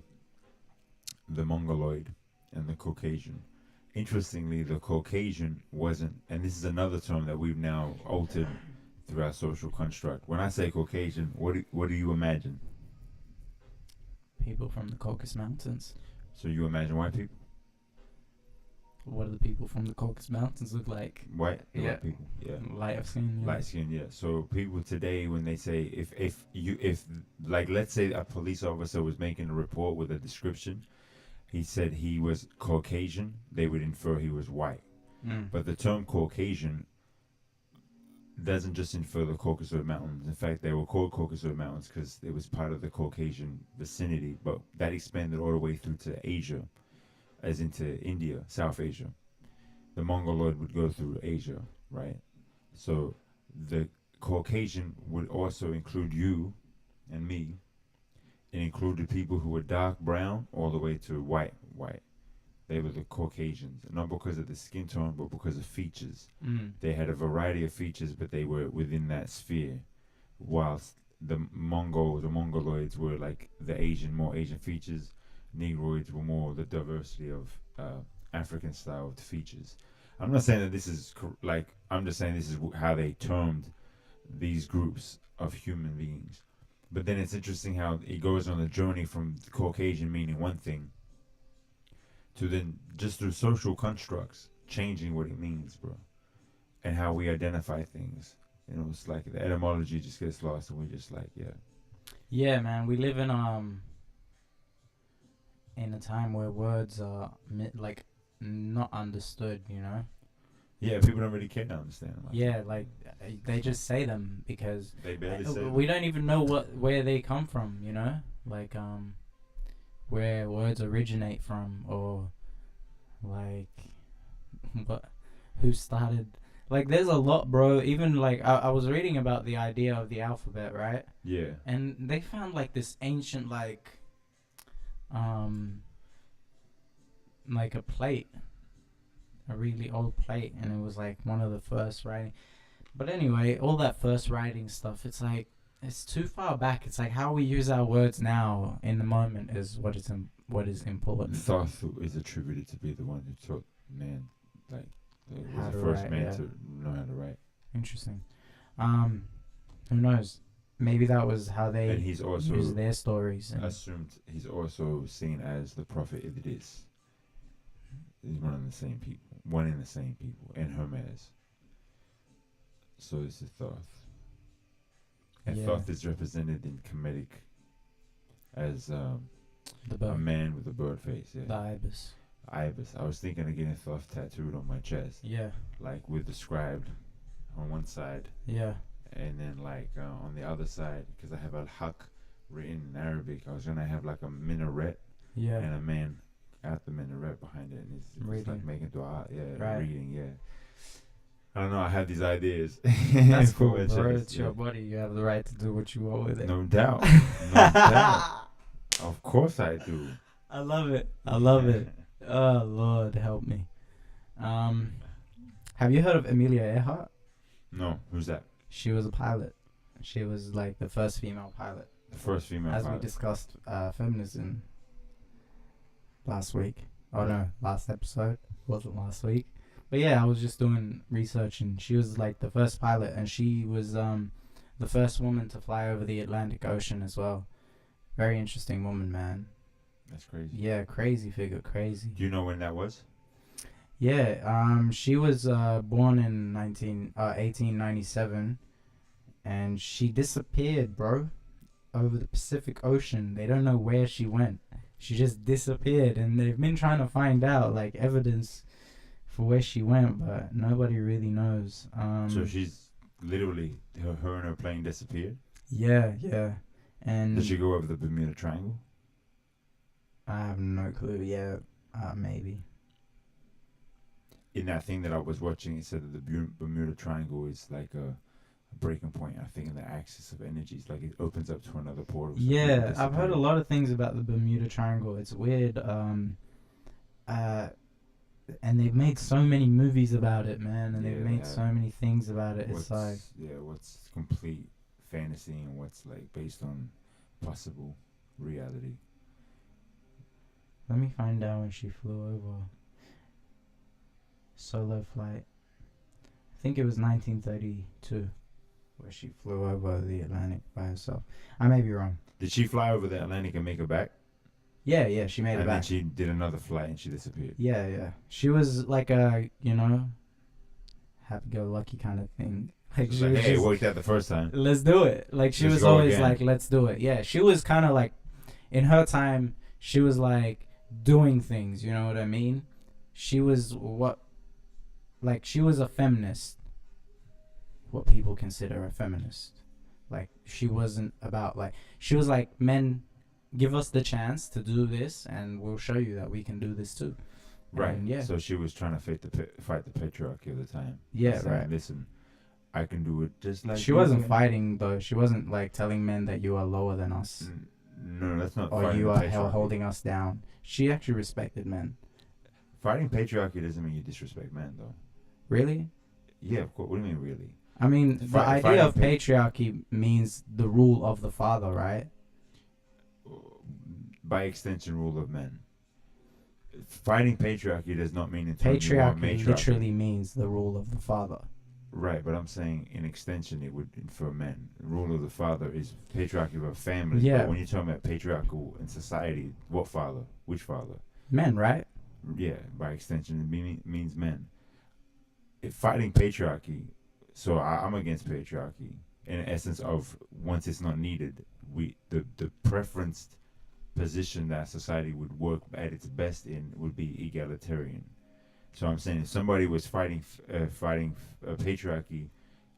the Mongoloid, and the Caucasian. Interestingly, the Caucasian wasn't, and this is another term that we've now altered through our social construct. When I say Caucasian, what do you imagine? People from the Caucasus Mountains. So you imagine white people, What do the people from the Caucasus Mountains look like? white Yeah. people, yeah. Light of skin. Yeah. Light skin, yeah. So people today, when they say if like let's say a police officer was making a report with a description, he said he was Caucasian, they would infer he was white. Mm. But the term Caucasian doesn't just infer the Caucasus Mountains. In fact, they were called Caucasus Mountains because it was part of the Caucasian vicinity. But that expanded all the way through to Asia, as into India, South Asia. The Mongoloid would go through Asia, right? So the Caucasian would also include you and me. It included people who were dark brown all the way to white. They were the Caucasians, not because of the skin tone, but because of features. Mm. They had a variety of features, but they were within that sphere. Whilst the Mongols or Mongoloids were like the more Asian features, Negroids were more the diversity of African style features. I'm not saying that this is I'm just saying this is how they termed these groups of human beings. But then it's interesting how it goes on a journey from Caucasian meaning one thing to then just through social constructs changing what it means, bro, and how we identify things. You know, it's like the etymology just gets lost, and we just like, yeah. Yeah, man. We live in a time where words are like not understood. You know. Yeah, people don't really care to understand them. Yeah, like they just say them because They barely say we them. don't even know where they come from. You know, like where words originate from, or like who started. Like there's a lot, bro. Even like I was reading about the idea of the alphabet, right? Yeah. And they found like this ancient like a plate, a really old plate, and it was like one of the first writing. But anyway, all that first writing stuff, it's like it's too far back. It's like how we use our words now in the moment is what is important. Thoth is attributed to be the one who taught man, like, How was to the first write, man yeah. to know how to write. Interesting. Who knows? Maybe that was how And they he's also use their stories. And assumed he's also seen as the prophet Idris. He's one in the same people, and Hermes. So this is Thoth. And Yeah. Thoth is represented in Kemetic as the a bird, man with a bird face. Yeah. the ibis. Ibis. I was thinking of getting Thoth tattooed on my chest, Yeah, like with the scribed on one side, yeah. and then like on the other side, because I have al-Haq written in Arabic. I was gonna have like a minaret Yeah. and a man at the minaret behind it, and it's like Reading. making dua, Right. reading, yeah. I don't know. I have these ideas. That's for cool, my bro. chest, It's your body. You have the right to do what you want with it. No doubt. No doubt. Of course I do. I love it. I love it. Oh Lord, help me. Have you heard of Amelia Earhart? No, who's that? She was a pilot. She was like the first female pilot. The first female As we pilot. discussed feminism last week. Oh no, last episode. Wasn't last week. But yeah, I was just doing research and she was like the first pilot and she was the first woman to fly over the Atlantic Ocean as well. Very interesting woman, man. That's crazy. Yeah, crazy figure, crazy. Do you know when that was? Yeah, she was born in 1897 and she disappeared, bro, over the Pacific Ocean. They don't know where she went. She just disappeared and they've been trying to find out like evidence for where she went, but nobody really knows. So she's literally her and her plane disappeared. Yeah. And Did she go over the Bermuda Triangle? I have no clue. Yeah, Maybe. In that thing that I was watching, it said that the Bermuda Triangle is like a breaking point. I think in the axis of energies, like it opens up to another portal. So Yeah, I've heard a lot of things about the Bermuda Triangle. It's weird. And they've made so many movies about it, man, and Yeah, they've they made have. so many things about it. It's like, what's complete fantasy and what's like based on possible reality. let me find out when she flew over. Solo flight. I think it was 1932 where she flew over the Atlantic by herself. I may be wrong. Did she fly over the Atlantic and make it back? Yeah, she made it And then back. she did another flight and she disappeared. Yeah. She was like a, happy-go-lucky kind of thing. Like, She's she like, was hey, it just, worked out the first time. let's do it. Like, she Let's was go always again. like, let's do it. Yeah, she was kind of like, in her time, she was like doing things, you know what I mean? She was she was a feminist. What people consider a feminist. Like, she wasn't about, like, she was like, men, give us the chance to do this, and we'll show you that we can do this too. Right. And yeah. So she was trying to fight the patriarchy of the time. Yeah, Saying, right. Listen, I can do it just like She you wasn't can." fighting, though. She wasn't, like, telling men that you are lower than us, No, that's not or fighting you the are patriarchy. holding us down. She actually respected men. Fighting patriarchy doesn't mean you disrespect men, though. Really? Yeah, of course. What do you mean, really? I mean, the Fighting idea of patriarchy means the rule of the father, right? By extension, rule of men. Fighting patriarchy does not mean in terms you want Patriarchy matriarchy. literally means the rule of the father. Right, but I'm saying in extension it would for men. The rule of the father is patriarchy of a family. Yeah. But when you're talking about patriarchal in society, what father? Which father? Men, right? Yeah, by extension it means men. If fighting patriarchy, so I'm against patriarchy in essence of once it's not needed, the preferenced position that society would work at its best in would be egalitarian. So I'm saying if somebody was fighting patriarchy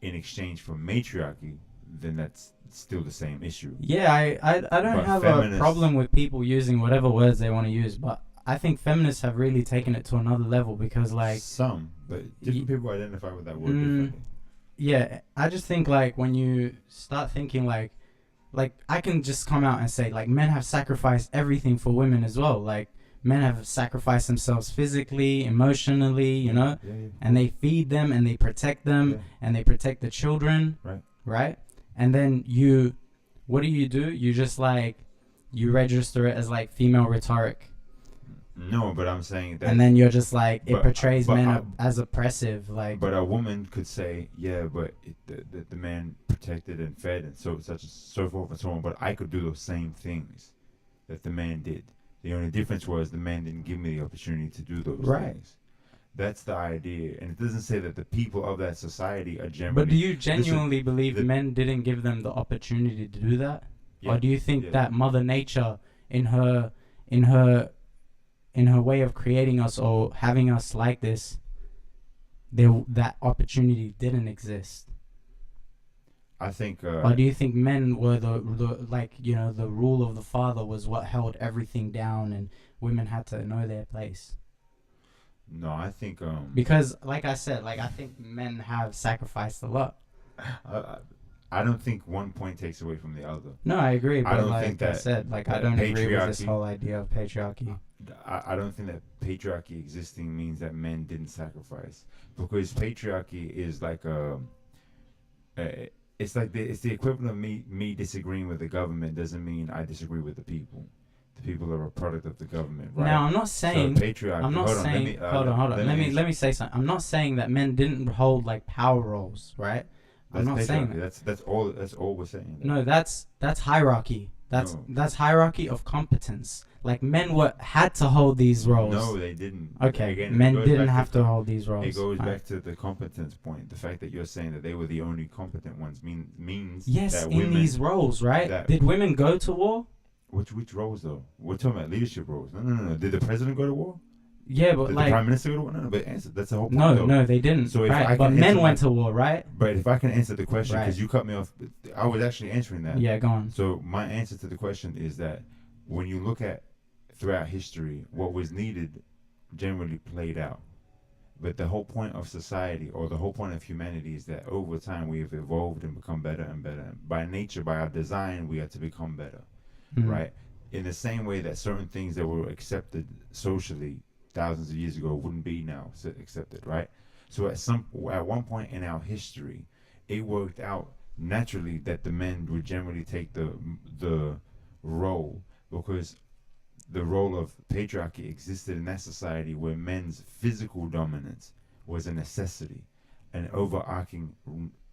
in exchange for matriarchy, then that's still the same issue. Yeah, I don't But have a feminists- problem with people using whatever words they want to use, but I think feminists have really taken it to another level because, like, Some, but different people identify with that word Mm. differently. yeah, I just think, like, when you start thinking, like I can just come out and say, like, men have sacrificed everything for women as well. Like, men have sacrificed themselves physically, emotionally, Yeah. and they feed them and they protect them Yeah. and they protect the children. Right? And then what do? You just, like, you register it as, like, female rhetoric. No, but I'm saying that. And then you're just like, it But- portrays but men I- as oppressive. Like, But a woman could say, yeah, but the man protected and fed and so forth and so on. But I could do those same things that the man did. The only difference was the man didn't give me the opportunity to do those Right. things. That's the idea, and it doesn't say that the people of that society are generally. but do you genuinely believe the- men didn't give them the opportunity to do that? Yeah, Or do you think yeah. that Mother Nature, in her way of creating us or having us like this, that opportunity didn't exist? I think. Or do you think men were the rule of the father was what held everything down, and women had to know their place? No, I think. Because, like I said, I think men have sacrificed a lot. I don't think one point takes away from the other. No, I agree, I but don't like think I that- said, I that don't agree with this patriarchy- whole idea of patriarchy. I don't think that patriarchy existing means that men didn't sacrifice, because patriarchy is like it's the equivalent of me disagreeing with the government doesn't mean I disagree with the people. The people are a product of the government, right? Now, I'm not saying. so patriarchy. I'm not hold on, saying. let me, hold on. Let me say something. I'm not saying that men didn't hold, like, power roles, right? I'm not saying that. That's all we're saying. No, that's hierarchy. That's hierarchy of competence. Like, men had to hold these roles. No, they didn't. Okay, Again, it men goes didn't back have to hold these roles. It goes Fine. back to the competence point. The fact that you're saying that they were the only competent ones means Yes, that in women. these roles, right? that- Did women go to war? Which roles though? We're talking about leadership roles. No. Did the president go to war? Yeah, but Did the like, prime minister go to war? No. But answer. That's the whole point. though. no, they didn't. So if I right, can but men answer went that- to war, right? But if I can answer the question, because Right. you cut me off, I was actually answering that. Yeah, go on. So my answer to the question is that when you look at throughout history, what was needed generally played out. But the whole point of society, or the whole point of humanity, is that over time we have evolved and become better and better. By nature, by our design, we are to become better, right? In the same way that certain things that were accepted socially thousands of years ago wouldn't be now accepted, right? So at one point in our history, it worked out naturally that the men would generally take the role, because the role of patriarchy existed in that society where men's physical dominance was a necessity, an overarching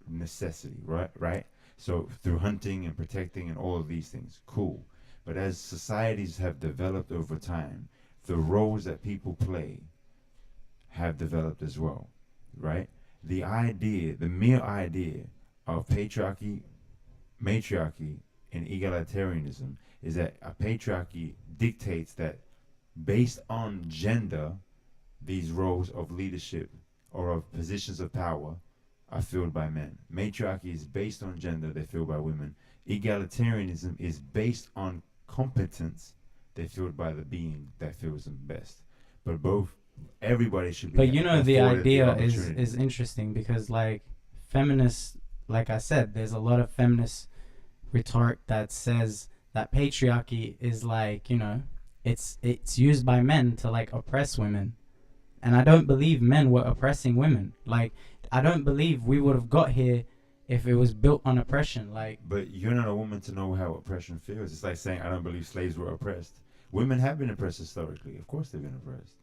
necessity, right? So through hunting and protecting and all of these things, cool. But as societies have developed over time, the roles that people play have developed as well, right? The mere idea of patriarchy, matriarchy, and egalitarianism is that a patriarchy dictates that based on gender, these roles of leadership or of positions of power are filled by men. Matriarchy is based on gender, they're filled by women. Egalitarianism is based on competence, they're filled by the being that feels them best. But everybody should be. But you know, the idea the is interesting because, like, feminists, like I said, there's a lot of feminist rhetoric that says that patriarchy is like, you know, it's used by men to like oppress women, and I don't believe men were oppressing women. Like, I don't believe we would have got here if it was built on oppression. Like, but you're not a woman to know how oppression feels. It's like saying I don't believe slaves were oppressed. Women have been oppressed historically. Of course they've been oppressed.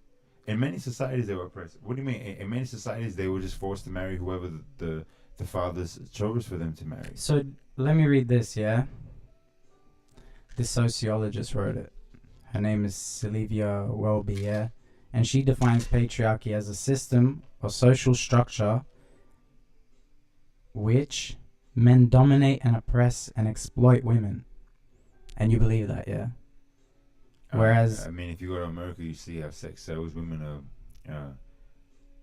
In many societies they were oppressed. What do you mean? In many societies they were just forced to marry whoever the fathers chose for them to marry. So let me read this, yeah? This sociologist wrote it. Her name is Sylvia Welby, yeah? And she defines patriarchy as a system or social structure which men dominate and oppress and exploit women. And you believe that, yeah? Whereas, I mean, if you go to America, you see how sex sells. Women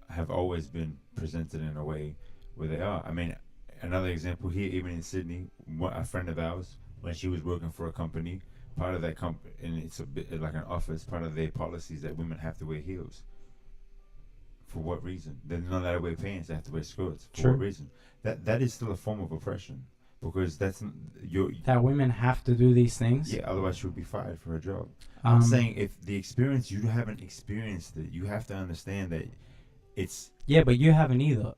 have always been presented in a way where they are. I mean, another example here, even in Sydney, a friend of ours, when she was working for a company, part of that company, and it's a bit like an office, part of their policies that women have to wear heels. For what reason? They're not allowed to wear pants. They have to wear skirts. For what reason? That is still a form of oppression, because that women have to do these things. Yeah, otherwise she would be fired for her job. I'm saying if the experience, you haven't experienced it, you have to understand that it's. Yeah, but you haven't either.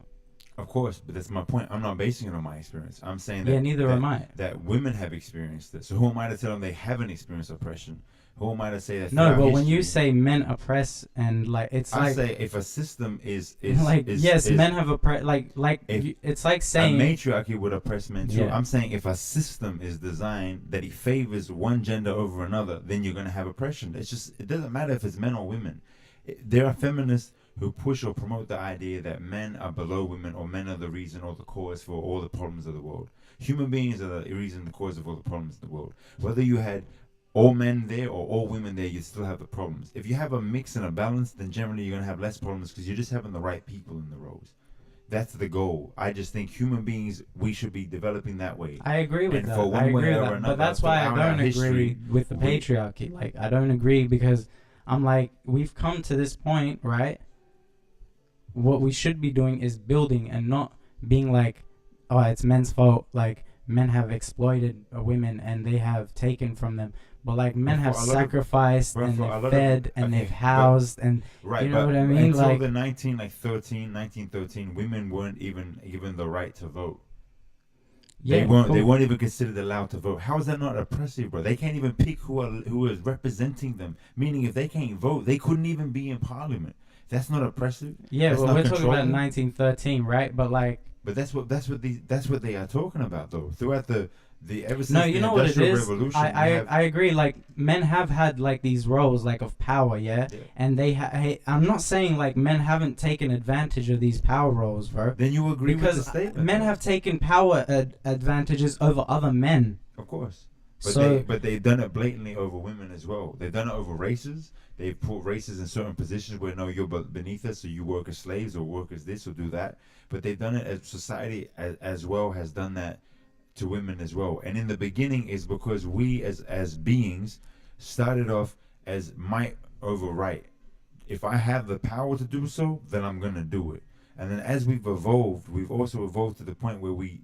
Of course, but that's my point. I'm not basing it on my experience. I'm saying that. Yeah, neither am I. That women have experienced it. So who am I to tell them they haven't experienced oppression? Who am I to say that? No, but when you say men oppress and like, it's I like. say if a system is like, yes, men have oppressed. It's like saying. A matriarchy would oppress men too. Yeah. I'm saying if a system is designed that it favors one gender over another, then you're going to have oppression. It doesn't matter if it's men or women. There are feminists who push or promote the idea that men are below women, or men are the reason or the cause for all the problems of the world. Human beings are the reason, the cause of all the problems of the world. Whether you had all men there or all women there, you still have the problems. If you have a mix and a balance, then generally you're going to have less problems because you're just having the right people in the roles. That's the goal. I just think human beings, we should be developing that way. I agree with that. I agree with that. But that's why I don't agree with the patriarchy. Like, I don't agree because I'm like, we've come to this point, right? What we should be doing is building and not being like, oh, it's men's fault. Like, men have exploited women and they have taken from them. But like, men have sacrificed and they've fed and they've housed and you know what I mean? Until like the 1913, women weren't even given the right to vote. Yeah, they weren't even considered allowed to vote. How is that not oppressive, bro? They can't even pick who is representing them. Meaning, if they can't vote, they couldn't even be in parliament. That's not oppressive. Yeah, but we're talking about 1913, right? But like, but that's what they are talking about though. Throughout the ever since no, you know what it is. I agree. Like, men have had like these roles like of power, yeah. And they I'm not saying like men haven't taken advantage of these power roles, bro. Then you agree because with the statement. Men have taken power advantages over other men. Of course. But they've done it blatantly over women as well. They've done it over races. They've put races in certain positions where no, you're beneath us, so you work as slaves or work as this or do that. But they've done it as society as well has done that to women as well. And in the beginning is because we as beings started off as might over right. If I have the power to do so, then I'm gonna do it. And then as we've evolved, we've also evolved to the point where we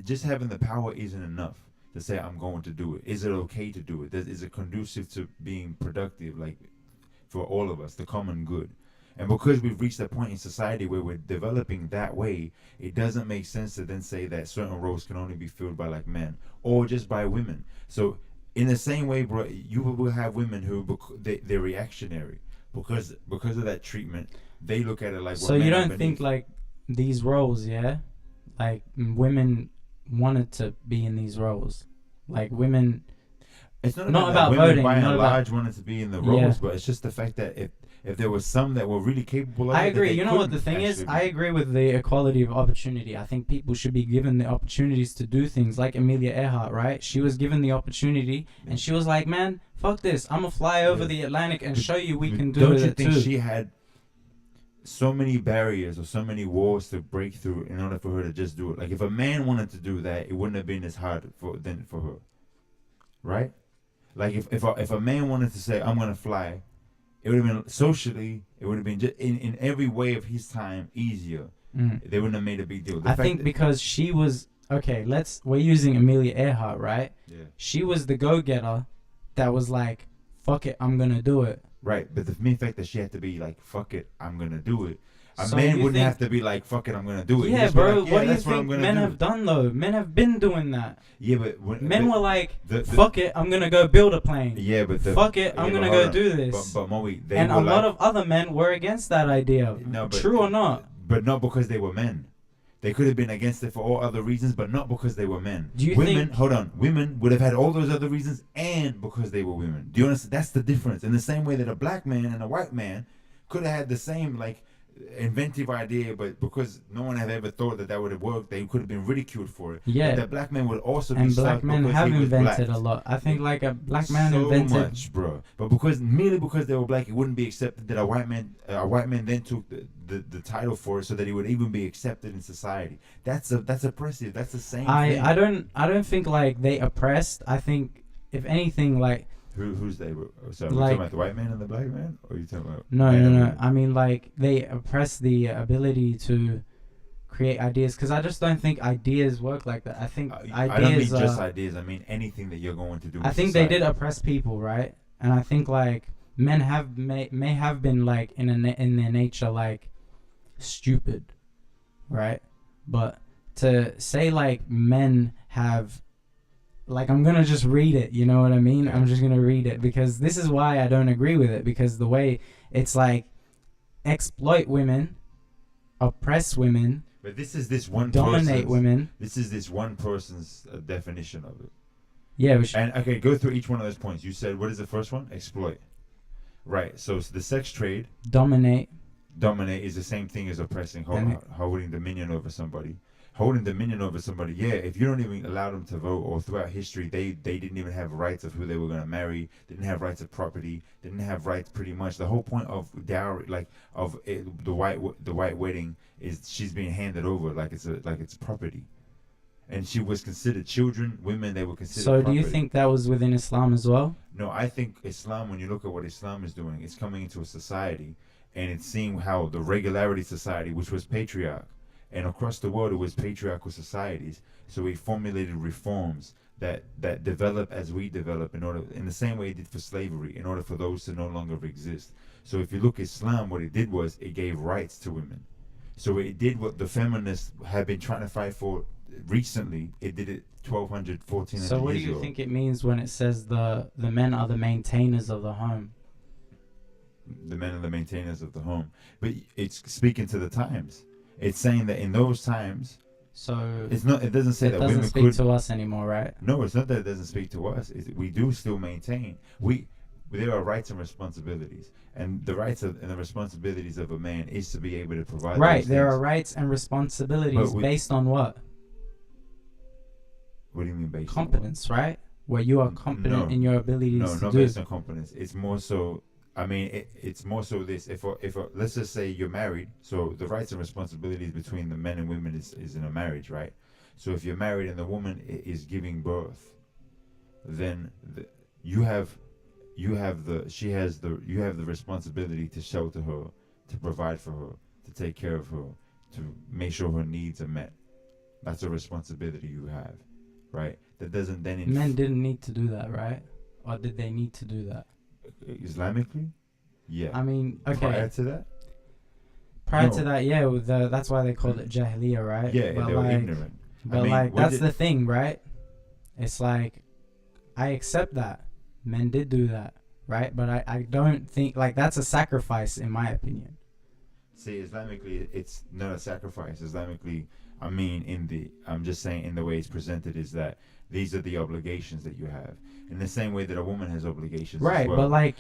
just having the power isn't enough to say I'm going to do it. Is it okay to do it? Is it conducive to being productive, like for all of us, the common good? And because we've reached a point in society where we're developing that way, it doesn't make sense to then say that certain roles can only be filled by like men or just by women. So in the same way, bro, you will have women who they're reactionary because of that treatment. They look at it like. So you don't think like these roles, yeah, like women wanted to be in these roles, like women. It's not not about voting. By and Not large, wanted to be in the roles, Yeah. but it's just the fact that if there was some that were really capable of I it, that agree. they You know what the couldn't thing is? actually I be. agree with the equality of opportunity. I think people should be given the opportunities to do things like Amelia Earhart, right? She was given the opportunity and she was like, man, fuck this. I'm going to fly over Yeah. the Atlantic and But- show you we but can do Don't it you think too. she had so many barriers or so many walls to break through in order for her to just do it? Like if a man wanted to do that, it wouldn't have been as hard for her, right? Like if a man wanted to say I'm gonna fly, it would have been socially, it would have been just in every way of his time easier. Mm. They wouldn't have made a big deal. The I fact think that- because she was, okay, we're using Amelia Earhart, right? yeah. She was the go-getter that was like, fuck it, I'm going to do it. Right, but the mere fact that she had to be like, "Fuck it, I'm gonna do it." A So man you wouldn't think- have to be like, "Fuck it, I'm gonna do it." He'd Yeah, just be bro, like, what do you that's I'm think gonna men do. have done though? Men have been doing that. Yeah, but Men were like, the- fuck it, I'm going to go build a plane. yeah, but Fuck it, I'm yeah, going to but go hold on. do this. But Moe, they And were a lot like- of other men were against that idea. no, but, True or not? but not because they were men. They could have been against it for all other reasons, but not because they were men. Do you women, think- hold on, women would have had all those other reasons, and because they were women. Do you understand? That's the difference. In the same way that a black man and a white man could have had the same like inventive idea, but because no one had ever thought that would have worked, they could have been ridiculed for it. Yeah. But that black man would also be And black sucked men because have he was invented black. a lot. I think like a black man so invented. much, bro. But merely because they were black, it wouldn't be accepted that a white man then took the title for it, so that he would even be accepted in society. That's oppressive. That's the same thing. I don't think like they oppressed. I think if anything like Who's they? So Like- we're talking about the white man and the black man, or are you talking about no men no and no. women? I mean like they oppress the ability to create ideas because I just don't think ideas work like that. I think I don't mean ideas just are. ideas. I mean anything that you're going to do. I in think they did society. oppress people, right? And I think like men have may have been like in their nature like stupid, right? But to say like men have like I'm gonna just read it, you know what I mean? Okay. I'm just gonna read it because this is why I don't agree with it because the way it's like exploit women, oppress women, But this is this one dominate person's- women. This is this one person's definition of it. Yeah, And okay, go through each one of those points. You said what is the first one? Exploit. Right. So the sex trade, dominate. dominate is the same thing as oppressing, holding dominion over somebody. Holding dominion over somebody, yeah. If you don't even allow them to vote, or throughout history, they didn't even have rights of who they were gonna marry. Didn't have rights of property. Didn't have rights, pretty much. The whole point of dowry, like of it, the white wedding, is she's being handed over like it's property, and she was considered children, women. They were considered. So do you property. think that was within Islam as well? No, I think Islam, when you look at what Islam is doing, it's coming into a society and it's seeing how the regularity society, which was patriarch, and across the world it was patriarchal societies. So it formulated reforms that develop as we develop in the same way it did for slavery, in order for those to no longer exist. So if you look at Islam, what it did was it gave rights to women. So it did what the feminists have been trying to fight for recently. It did it 1200, 1400 So what do years you ago. think it means when it says the men are the maintainers of the home? The men are the maintainers of the home. But it's speaking to the times. It's saying that in those times, So it's not. It doesn't say it that doesn't women speak could. to us anymore, right? No, it's not that it doesn't speak to us. We do still maintain. There are rights and responsibilities, and the rights and the responsibilities of a man is to be able to provide. Right, those there things. are rights and responsibilities But we- based on what? What do you mean based Competence, right? Where you are competent No. in your abilities on what? No, to not do. based on competence. It's more so. I mean, it's more so this. If let's just say you're married, so the rights and responsibilities between the men and women is in a marriage, right? So if you're married and the woman is giving birth, then you have you have the responsibility to shelter her, to provide for her, to take care of her, to make sure her needs are met. That's a responsibility you have, right? That doesn't then Men didn't need to do that, right? Or did they need to do that? Islamically, yeah. I mean, okay. Prior to that, Prior No. to that, yeah, that's why they called it Jahiliyyah, right? yeah, But they were like, ignorant. But mean, like when that's did- the thing, right? It's like I accept that men did do that, right? But I don't think like that's a sacrifice in my opinion. See, Islamically, it's not a sacrifice. Islamically, I mean, I'm just saying in the way it's presented is that these are the obligations that you have. In the same way that a woman has obligations Right, as well. but like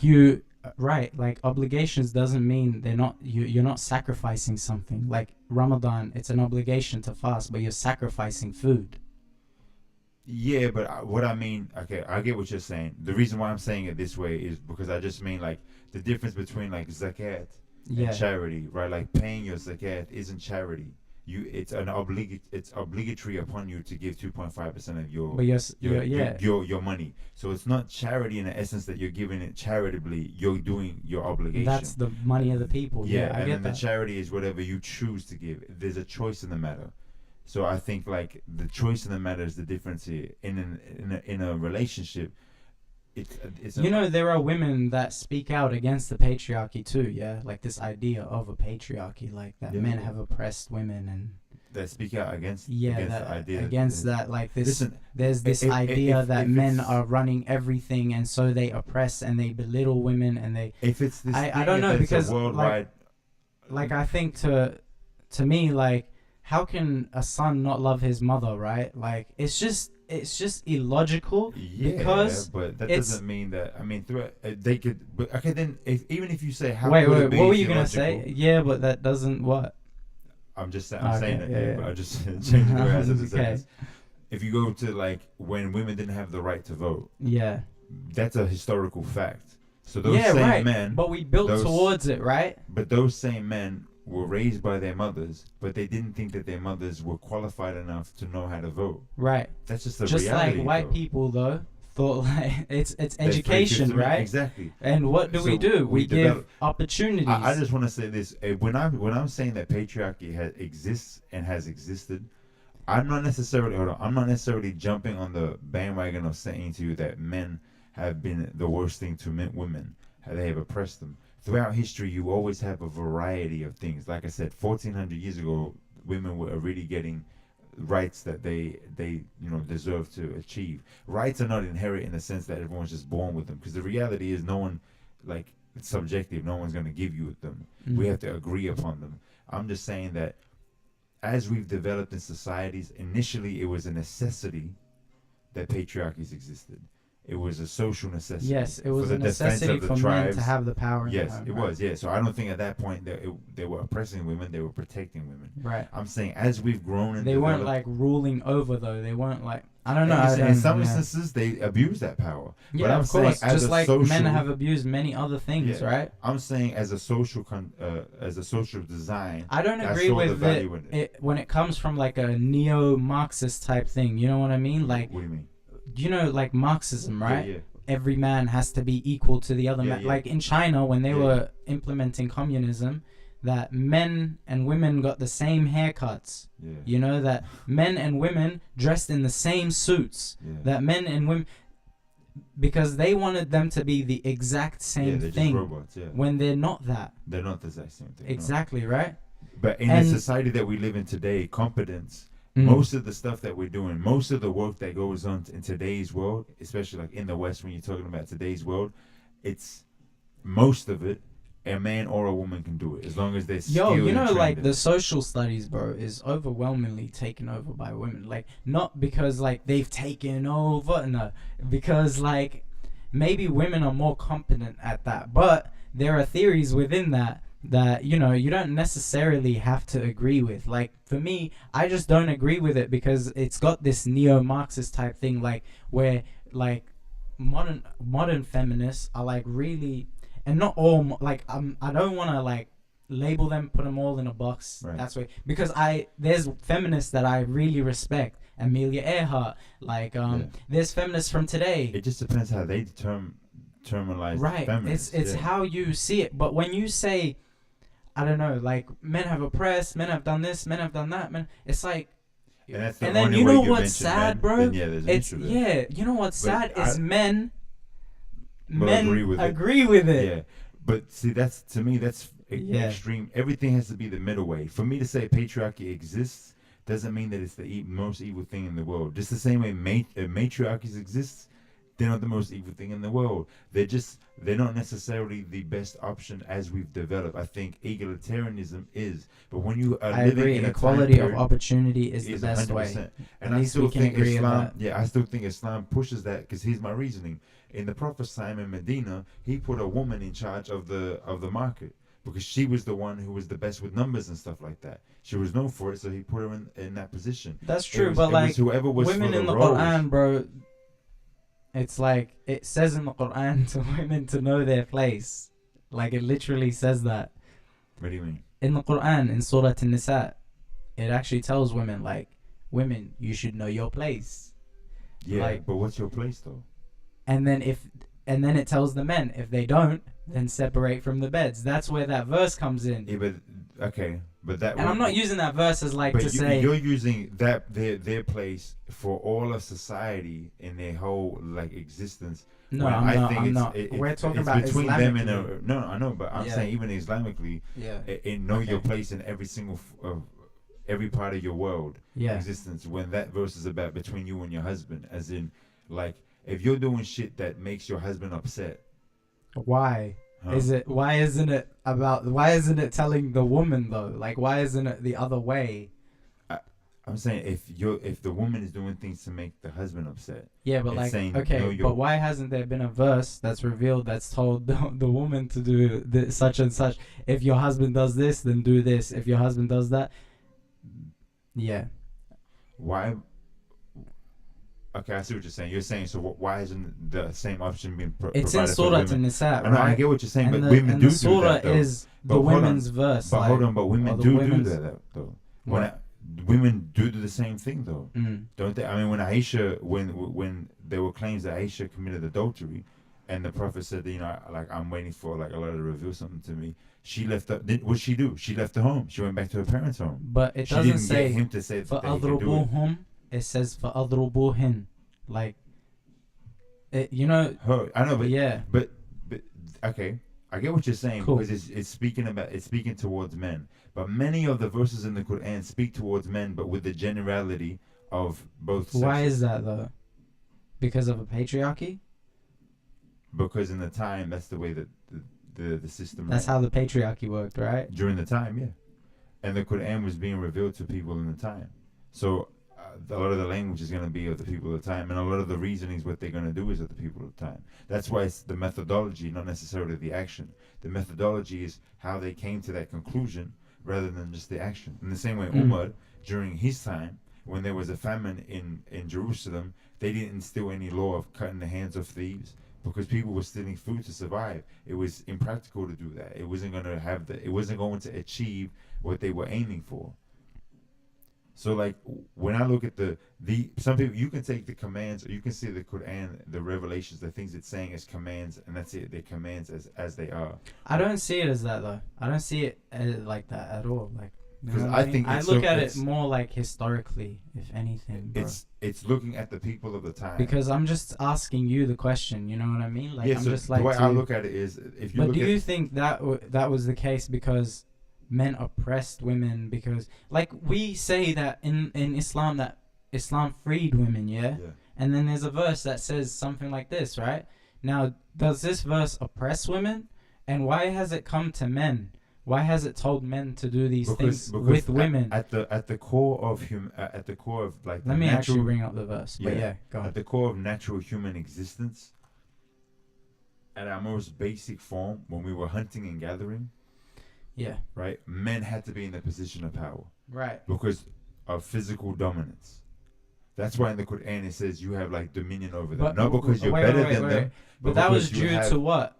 like obligations doesn't mean they're not you're not sacrificing something. Like Ramadan, it's an obligation to fast, but you're sacrificing food. Yeah, but what I mean, okay, I get what you're saying. The reason why I'm saying it this way is because I just mean like the difference between like zakat Yeah. and charity, right? Like paying your zakat isn't charity. It's obligatory upon you to give 2.5% of your But your money. So it's not charity in the essence that you're giving it charitably. You're doing your obligation. that's the money of the people. Yeah, I and get then the that. charity is whatever you choose to give. There's a choice in the matter. So I think like the choice in the matter is the difference here. In a relationship, it's You know, there are women that speak out against the patriarchy too, yeah? Like this idea of a patriarchy, like that Yeah, men yeah. have oppressed women and that speak out against that the idea against that like this Listen, there's this if- idea if- that if men it's- are running everything and so they oppress and they belittle women and they if it's this, I thing, don't if know, it's a because, worldwide, like I think to me like how can a son not love his mother, right? Like it's just illogical yeah, because but that it's- doesn't mean that. I mean, through they could. But okay, then even if you say how wait, could it be what were you gonna illogical? say? Yeah, but that doesn't what? I'm just saying. Okay, I'm saying that. yeah, Yeah, yeah. but I just changing the way I said the Okay. sentence. If you go to like when women didn't have the right to vote, Yeah. that's a historical fact. So those Yeah, same right. men, But we built those- towards it, right? but those same men were raised by their mothers, but they didn't think that their mothers were qualified enough to know how to vote. Right. That's just the Just reality. like white though. people though thought like it's That's education, free right? Exactly. And what do we So do? we We give develop- opportunities. I just want to say this: when I'm saying that patriarchy exists and has existed, I'm not necessarily jumping on the bandwagon of saying to you that men have been the worst thing to women. How they have oppressed them. Throughout history, you always have a variety of things. Like I said, 1400 years ago, women were already getting rights that they deserve to achieve. Rights are not inherent in the sense that everyone's just born with them, because the reality is no one, like, it's subjective. No one's going to give you them. We have to agree upon them. I'm just saying that as we've developed in societies, initially it was a necessity that patriarchies existed. It was a social necessity. Yes, it was for a the defense necessity of the for men tribes. to have the power. In Yes, the home, it right? was. Yeah, so I don't think at that point that they were oppressing women; they were protecting women. Right. I'm saying as we've grown and They weren't developed- like ruling over though. They weren't like I don't know. And I don't, in some yeah. instances, they abuse that power. Yeah, but I'm of course. saying as Just a like social, men have abused many other things, Yeah. right? I'm saying as a social design. I don't I agree saw the with value in it when it comes from like a neo-Marxist type thing. You know what I mean? Like, What do you mean? you know, like Marxism, right? Yeah, Every man has to be equal to the other Yeah, man. yeah. Like in China, when they Yeah. were implementing communism, that men and women got the same haircuts. yeah. You know, that men and women dressed in the same suits. Yeah. That men and women, because they wanted them to be the exact Yeah, same they're thing just robots. Yeah, when they're not that. they're not the exact same thing. no. Exactly, right? But in And- the society that we live in today, competence. Mm. Most of the stuff that we're doing, most of the work that goes on in today's world, especially like in the West, when you're talking about today's world, it's most of it, a man or a woman can do it as long as they're skilled. Yo, you know, and trained like in the it. social studies, bro, is overwhelmingly taken over by women. Like, not because like they've taken over, no, because like maybe women are more competent at that, but there are theories within that you know you don't necessarily have to agree with. Like for me, I just don't agree with it because it's got this neo-Marxist type thing, like where like modern feminists are like really, and not all like I don't want to like label them, put them all in a box. Right. That's way, because there's feminists that I really respect, Amelia Earhart, like Yeah. there's feminists from today. It just depends how they terminalized Right. feminists. It's yeah. how you see it. But when you say, I don't know, like men have oppressed, men have done this, men have done that, man, it's like. And that's the And then only you way know you what's mention sad, men, bro? then yeah, there's an It's issue there. yeah. You know what's But sad is men. But Men agree with it. agree with it. Yeah, but see, that's to me, that's Yeah. extreme. Everything has to be the middle way. For me to say patriarchy exists doesn't mean that it's the most evil thing in the world. Just the same way matriarchies exist, they're not the most evil thing in the world. They're not necessarily the best option as we've developed. I think egalitarianism is, but when you are I living agree. in a Equality time of period, opportunity is the is best 100%. way. And At I least still we can think agree on Islam, that. yeah, I still think Islam pushes that because here's my reasoning. In the Prophet's time in Medina, he put a woman in charge of the market because she was the one who was the best with numbers and stuff like that. She was known for it, so he put her in that position. That's true, It but was like whoever was women for in the roles. Quran, bro, it's like it says in the Quran to women to know their place. Like it literally says that What do you mean? in the Quran in Surah An-Nisa. It actually tells women like, women, you should know your place. Yeah, Like- but what's your place though? And then it tells the men if they don't, then separate from the beds. That's where that verse comes in. Yeah, but okay, but that. And I'm not using that verse as like But to say you're using that their place for all of society in their whole like existence. no, when I'm I not. think I'm it's- not. it- We're it's- talking it's about between them and Islamically. no, I know, but I'm Yeah. saying even Islamically, Yeah. in know your Okay. place in every single every part of your world Yeah. existence. When that verse is about between you and your husband, as in like if you're doing shit that makes your husband upset, Why? huh? Why isn't it telling the woman though? Like why isn't it the other way? I'm saying if the woman is doing things to make the husband upset, Yeah, but It's like saying, okay, know your- but why hasn't there been a verse that's revealed that's told the woman to do such and such? If your husband does this, then do this. If your husband does that, yeah. why? Okay, I see what you're saying. You're saying so. Why isn't the same option being It's in provided for Surah women? An-Nisa, I know, I right? get what you're saying, And but the, women and do the surah do that though. is But the hold on. women's verse. But like, hold on, but women or the do women's- that though. What? Women do the same thing though, Mm. don't they? I mean, when Aisha, when there were claims that Aisha committed adultery, and the Prophet said, that, you know, like I'm waiting for like Allah to reveal something to me. She left. What did she do? She left the home. She went back to her parents' home. But it She doesn't didn't get say him to say for that he could do it. adrubuhum. It says for adrubuhin. Like, you know. Her, I know, but Yeah. But okay, I get what you're saying Cool. because it's speaking towards men. But many of the verses in the Quran speak towards men, but with the generality of both sexes. Why is that though? Because of a patriarchy? Because in the time, that's the way that the system. That's ran. how the patriarchy worked, right? During the time, yeah, and the Quran was being revealed to people in the time. So a lot of the language is going to be of the people of the time, and a lot of the reasonings, what they're going to do is of the people of the time. That's why it's the methodology, not necessarily the action. The methodology is how they came to that conclusion rather than just the action. In the same way, Umar, during his time, when there was a famine in Jerusalem, they didn't instill any law of cutting the hands of thieves because people were stealing food to survive. It was impractical to do that. It wasn't going to have it wasn't going to achieve what they were aiming for. So like when I look at the some people, you can take the commands or you can see the Quran, the revelations, the things it's saying as commands, and that's it. They're commands as they are. I don't see it as that though. I don't see it like that at all. Like, you know 'Cause what I mean? think I it's look so- at it it's- more like historically, if anything, bro. It's looking at the people of the time. Because I'm just asking you the question. You know what I mean? Like, yeah, I'm so just like. the way I to- look at it is, if you But look do at you think that that was the case because men oppressed women? Because like we say that in Islam that Islam freed women, yeah? yeah. And then there's a verse that says something like this, right? Now, does this verse oppress women? And why has it come to men? Why has it told men to do these things with women? at the core of at the core of like Let the me actually natural, bring up the verse. But Yeah. yeah, go on. at the core of natural human existence, at our most basic form, when we were hunting and gathering, Yeah. right, men had to be in the position of power Right. because of physical dominance. That's why in the Quran it says you have like dominion over them, But not because you're wait, better wait, than wait, them, wait. But that was because you due have to what?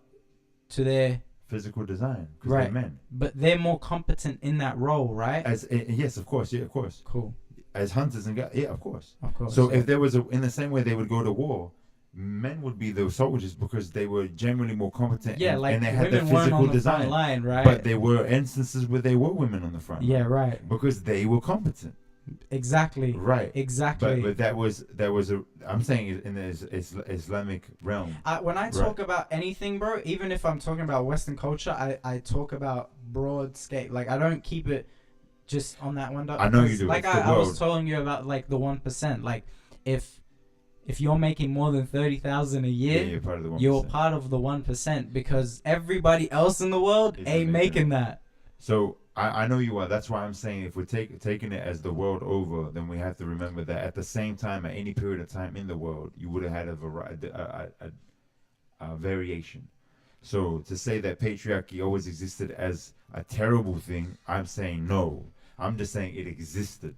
To their physical design, because Right. they're men. but they're more competent in that role, right? Yes, of course, yeah, of course. Cool. As hunters and yeah, of course. Of course. So yeah. if there was in the same way they would go to war, men would be the soldiers because they were generally more competent. Yeah, and, like and they had the women weren't physical on the design. front line, right? But there were instances where they were women on the front line. Yeah, right. Because they were competent. Exactly. Right. Exactly. But that was a. I'm saying in the Islamic realm. When I talk about anything, bro, even if I'm talking about Western culture, I talk about broad scale. Like, I don't keep it just on that one. I know you do. Like I was telling you about, like, the 1%. Like, if you're making more than 30,000 a year, you're part of the 1%. You're part of the 1% because everybody else in the world ain't making that. So I know you are. That's why I'm saying if we're taking it as the world over, then we have to remember that at the same time, at any period of time in the world, you would have had a variation. So to say that patriarchy always existed as a terrible thing, I'm saying no. I'm just saying it existed.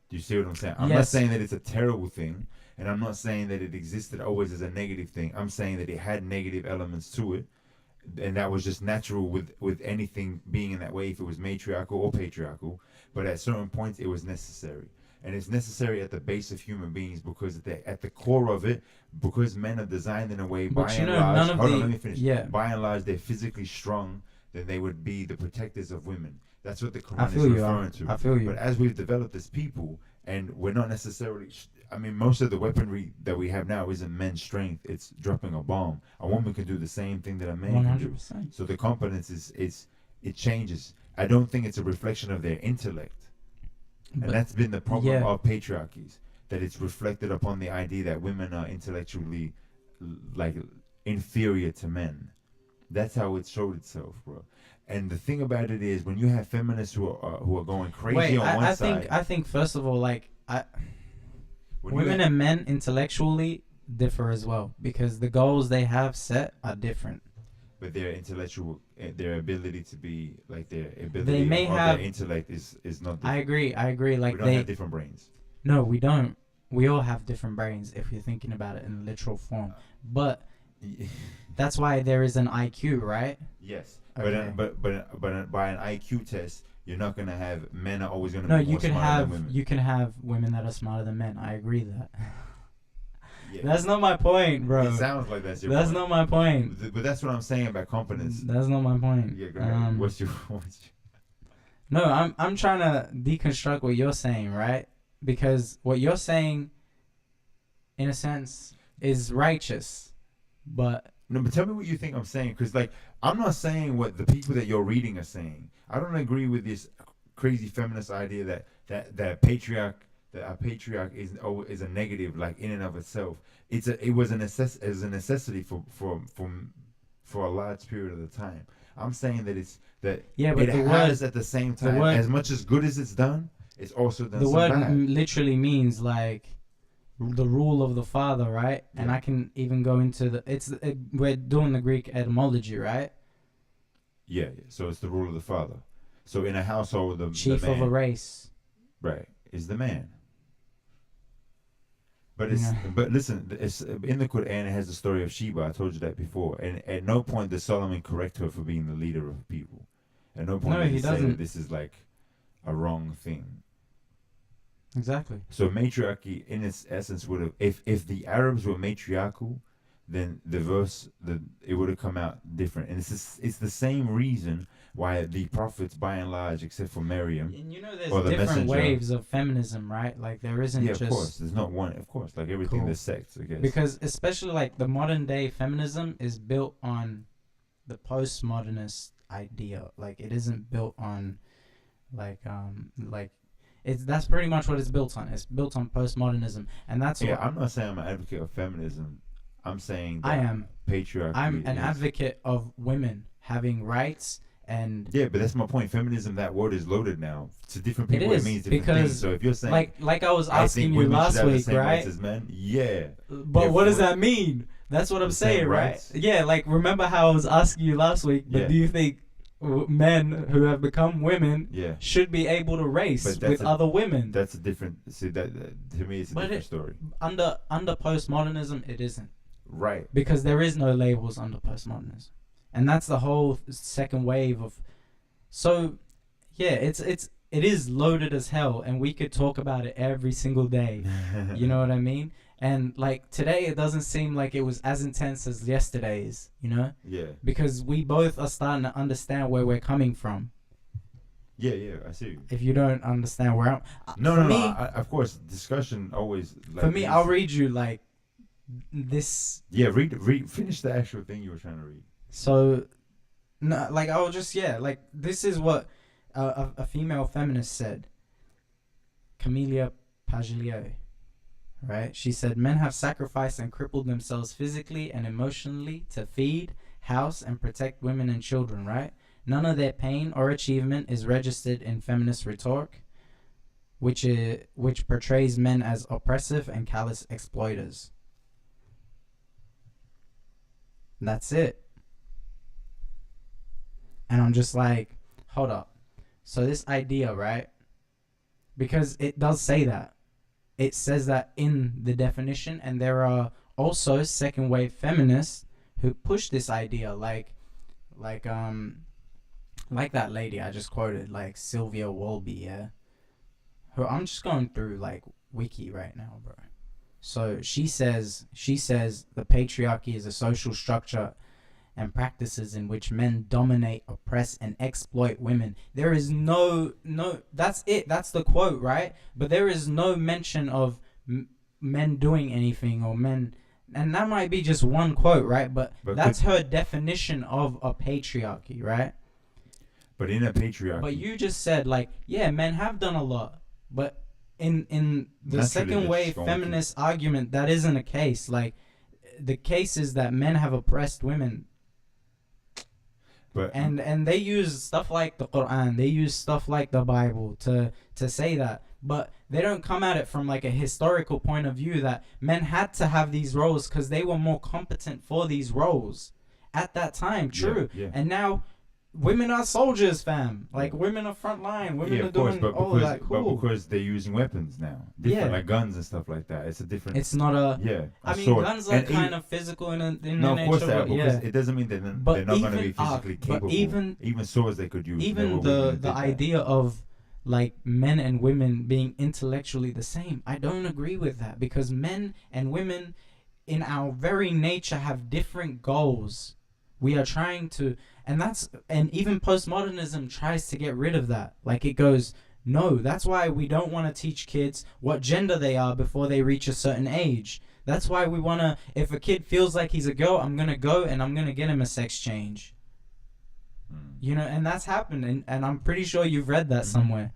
Do you see what I'm saying? I'm not saying that it's a terrible thing, and I'm not saying that it existed always as a negative thing. I'm saying that it had negative elements to it, and that was just natural with anything being in that way, if it was matriarchal or patriarchal. But at certain points, it was necessary. And it's necessary at the base of human beings because at the core of it, because men are designed in a way, by and large, let me finish. Yeah. By and large, they're physically strong, then they would be the protectors of women. That's what the Quran is referring to. I feel you. But as we've developed as people, and we're not necessarily, most of the weaponry that we have now isn't men's strength. It's dropping a bomb. A woman can do the same thing that a man 100%. Can do. So the competence it changes. I don't think it's a reflection of their intellect. And that's been the problem of patriarchies, that it's reflected upon the idea that women are intellectually like inferior to men. That's how it showed itself, bro. And the thing about it is, when you have feminists who are going crazy on one side. I think first of all, like women and men intellectually differ as well, because the goals they have set are different. But their intellectual, their ability to be like their ability, they may have their intellect is not different. I agree. Like, we don't have different brains. No, we don't. We all have different brains if you're thinking about it in literal form. But that's why there is an IQ, right? Yes. Okay. But by an IQ test, you're not gonna have men are always gonna be more smarter than women. You can have women that are smarter than men. I agree that. Yeah. That's not my point, bro. It sounds like that's your point. That's not my point. But that's what I'm saying about competence. That's not my point. Yeah, go ahead. What's your No, I'm trying to deconstruct what you're saying, right? Because what you're saying, in a sense, is righteous, but... No, but tell me what you think I'm saying, because, like, I'm not saying what the people that you're reading are saying. I don't agree with this crazy feminist idea that a patriarch is a negative, like, in and of itself. It was a necessity for a large period of the time. I'm saying that it has at the same time, as much as good as it's done, it's also done some bad. The word literally means, like, the rule of the father, right? Yeah. And I can even go into we're doing the Greek etymology, right? Yeah. So it's the rule of the father. So in a household, the chief man, of a race, right, is the man. But but listen, it's in the Quran. It has the story of Sheba. I told you that before. And at no point does Solomon correct her for being the leader of people. At no point does he say that this is like a wrong thing. Exactly. So matriarchy, in its essence, would have, if the Arabs were matriarchal, then it would have come out different. And it's the same reason why the prophets, by and large, except for Maryam, and there's different waves of feminism, right? Like, there isn't just... Yeah, of course. There's not one. Of course, like everything, there's sects, I guess. Because especially, like, the modern day feminism is built on the postmodernist idea. Like, it isn't built on, that's pretty much what it's built on. It's built on postmodernism, and that's I'm not saying I'm an advocate of feminism. I'm saying that I am patriarchy. I'm an advocate of women having rights, and but that's my point. Feminism, that word is loaded now. To different people, it means different things. So if you're saying, like I was asking you last week, right? As men, yeah. But what does that mean? That's what I'm saying, right? Yeah, like, remember how I was asking you last week? But do you think men who have become women should be able to race with other women? That's a different. See, that to me, it's a different story. Under postmodernism, it isn't. Right. Because there is no labels under postmodernism, and that's the whole second wave of. So, yeah, it is loaded as hell, and we could talk about it every single day. You know what I mean? And like today, it doesn't seem like it was as intense as yesterday's, you know, Yeah. because we both are starting to understand where we're coming from. Yeah, yeah, I see. If you don't understand where I'm, No, for no, no. me, Of course, discussion always. Like for me, this. I'll read you like this. Yeah, read. Finish the actual thing you were trying to read. So, no, like I'll just like this is what a female feminist said. Camelia Pagliello, right? She said men have sacrificed and crippled themselves physically and emotionally to feed, house, and protect women and children, right? None of their pain or achievement is registered in feminist rhetoric, which portrays men as oppressive and callous exploiters. That's it. And I'm just like, hold up. So this idea, right? Because it does say that. It says that in the definition, and there are also second wave feminists who push this idea, like that lady I just quoted, like Sylvia Wolby, yeah. Who I'm just going through like wiki right now, bro. So she says the patriarchy is a social structure and practices in which men dominate, oppress, and exploit women. There is no that's it. That's the quote, right? But there is no mention of men doing anything or men, and that might be just one quote, right? But that's her definition of a patriarchy, right? But in a patriarchy. But you just said like, yeah, men have done a lot, but in the second wave feminist argument, that isn't a case. Like, the case is that men have oppressed women. But and they use stuff like the Quran, they use stuff like the Bible to say that, but they don't come at it from like a historical point of view that men had to have these roles because they were more competent for these roles at that time. True. Yeah. And now women are soldiers, fam. Like, women are frontline. Women are doing all of that. Cool. But because they're using weapons now, different, like guns and stuff like that. It's a different. It's not a. Yeah. I mean, guns are kind of physical in no, the of course nature. Because it doesn't mean they're not going to be physically capable. But even swords they could use. Even the idea of like men and women being intellectually the same, I don't agree with that, because men and women in our very nature have different goals. We are trying to, and even postmodernism tries to get rid of that. Like, it goes, no, that's why we don't want to teach kids what gender they are before they reach a certain age. That's why we want to, if a kid feels like he's a girl, I'm going to go and I'm going to get him a sex change. You know, and that's happened, and I'm pretty sure you've read that somewhere.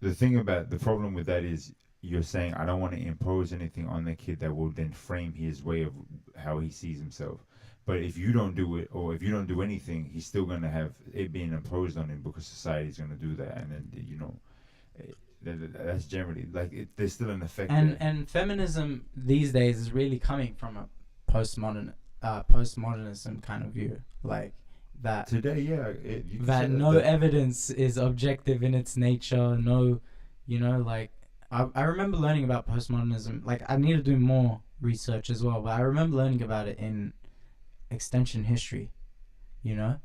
The problem with that is, you're saying, I don't want to impose anything on the kid that will then frame his way of how he sees himself. But if you don't do it, or if you don't do anything, he's still going to have it being imposed on him because society's going to do that. And then, you know, that's generally, like, there's still an effect there. And feminism these days is really coming from a postmodernism kind of view. Like, that today, that no evidence is objective in its nature. No, you know, like, I remember learning about postmodernism. Like, I need to do more research as well, but I remember learning about it in extension history, you know,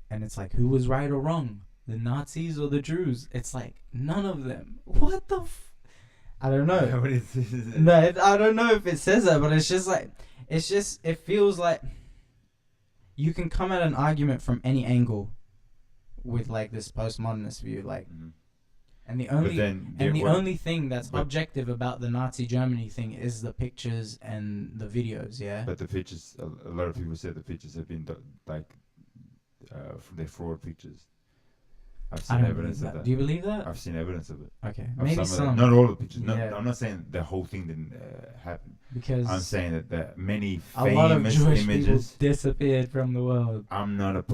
and it's like, who was right or wrong, the Nazis or the Jews? It's like, none of them. What the I don't know. I don't know if it says that, but it's just like, it feels like you can come at an argument from any angle with like this postmodernist view, like, and the only thing that's objective about the Nazi Germany thing is the pictures and the videos, yeah. But the pictures, a lot of people say the pictures have been they're fraud pictures. I've seen evidence of that. Do you believe that? I've seen evidence of it. Okay, maybe some. Not all the pictures. No, I'm not saying the whole thing didn't happen. Because I'm saying that many a lot of famous Jewish images people disappeared from the world. I'm not a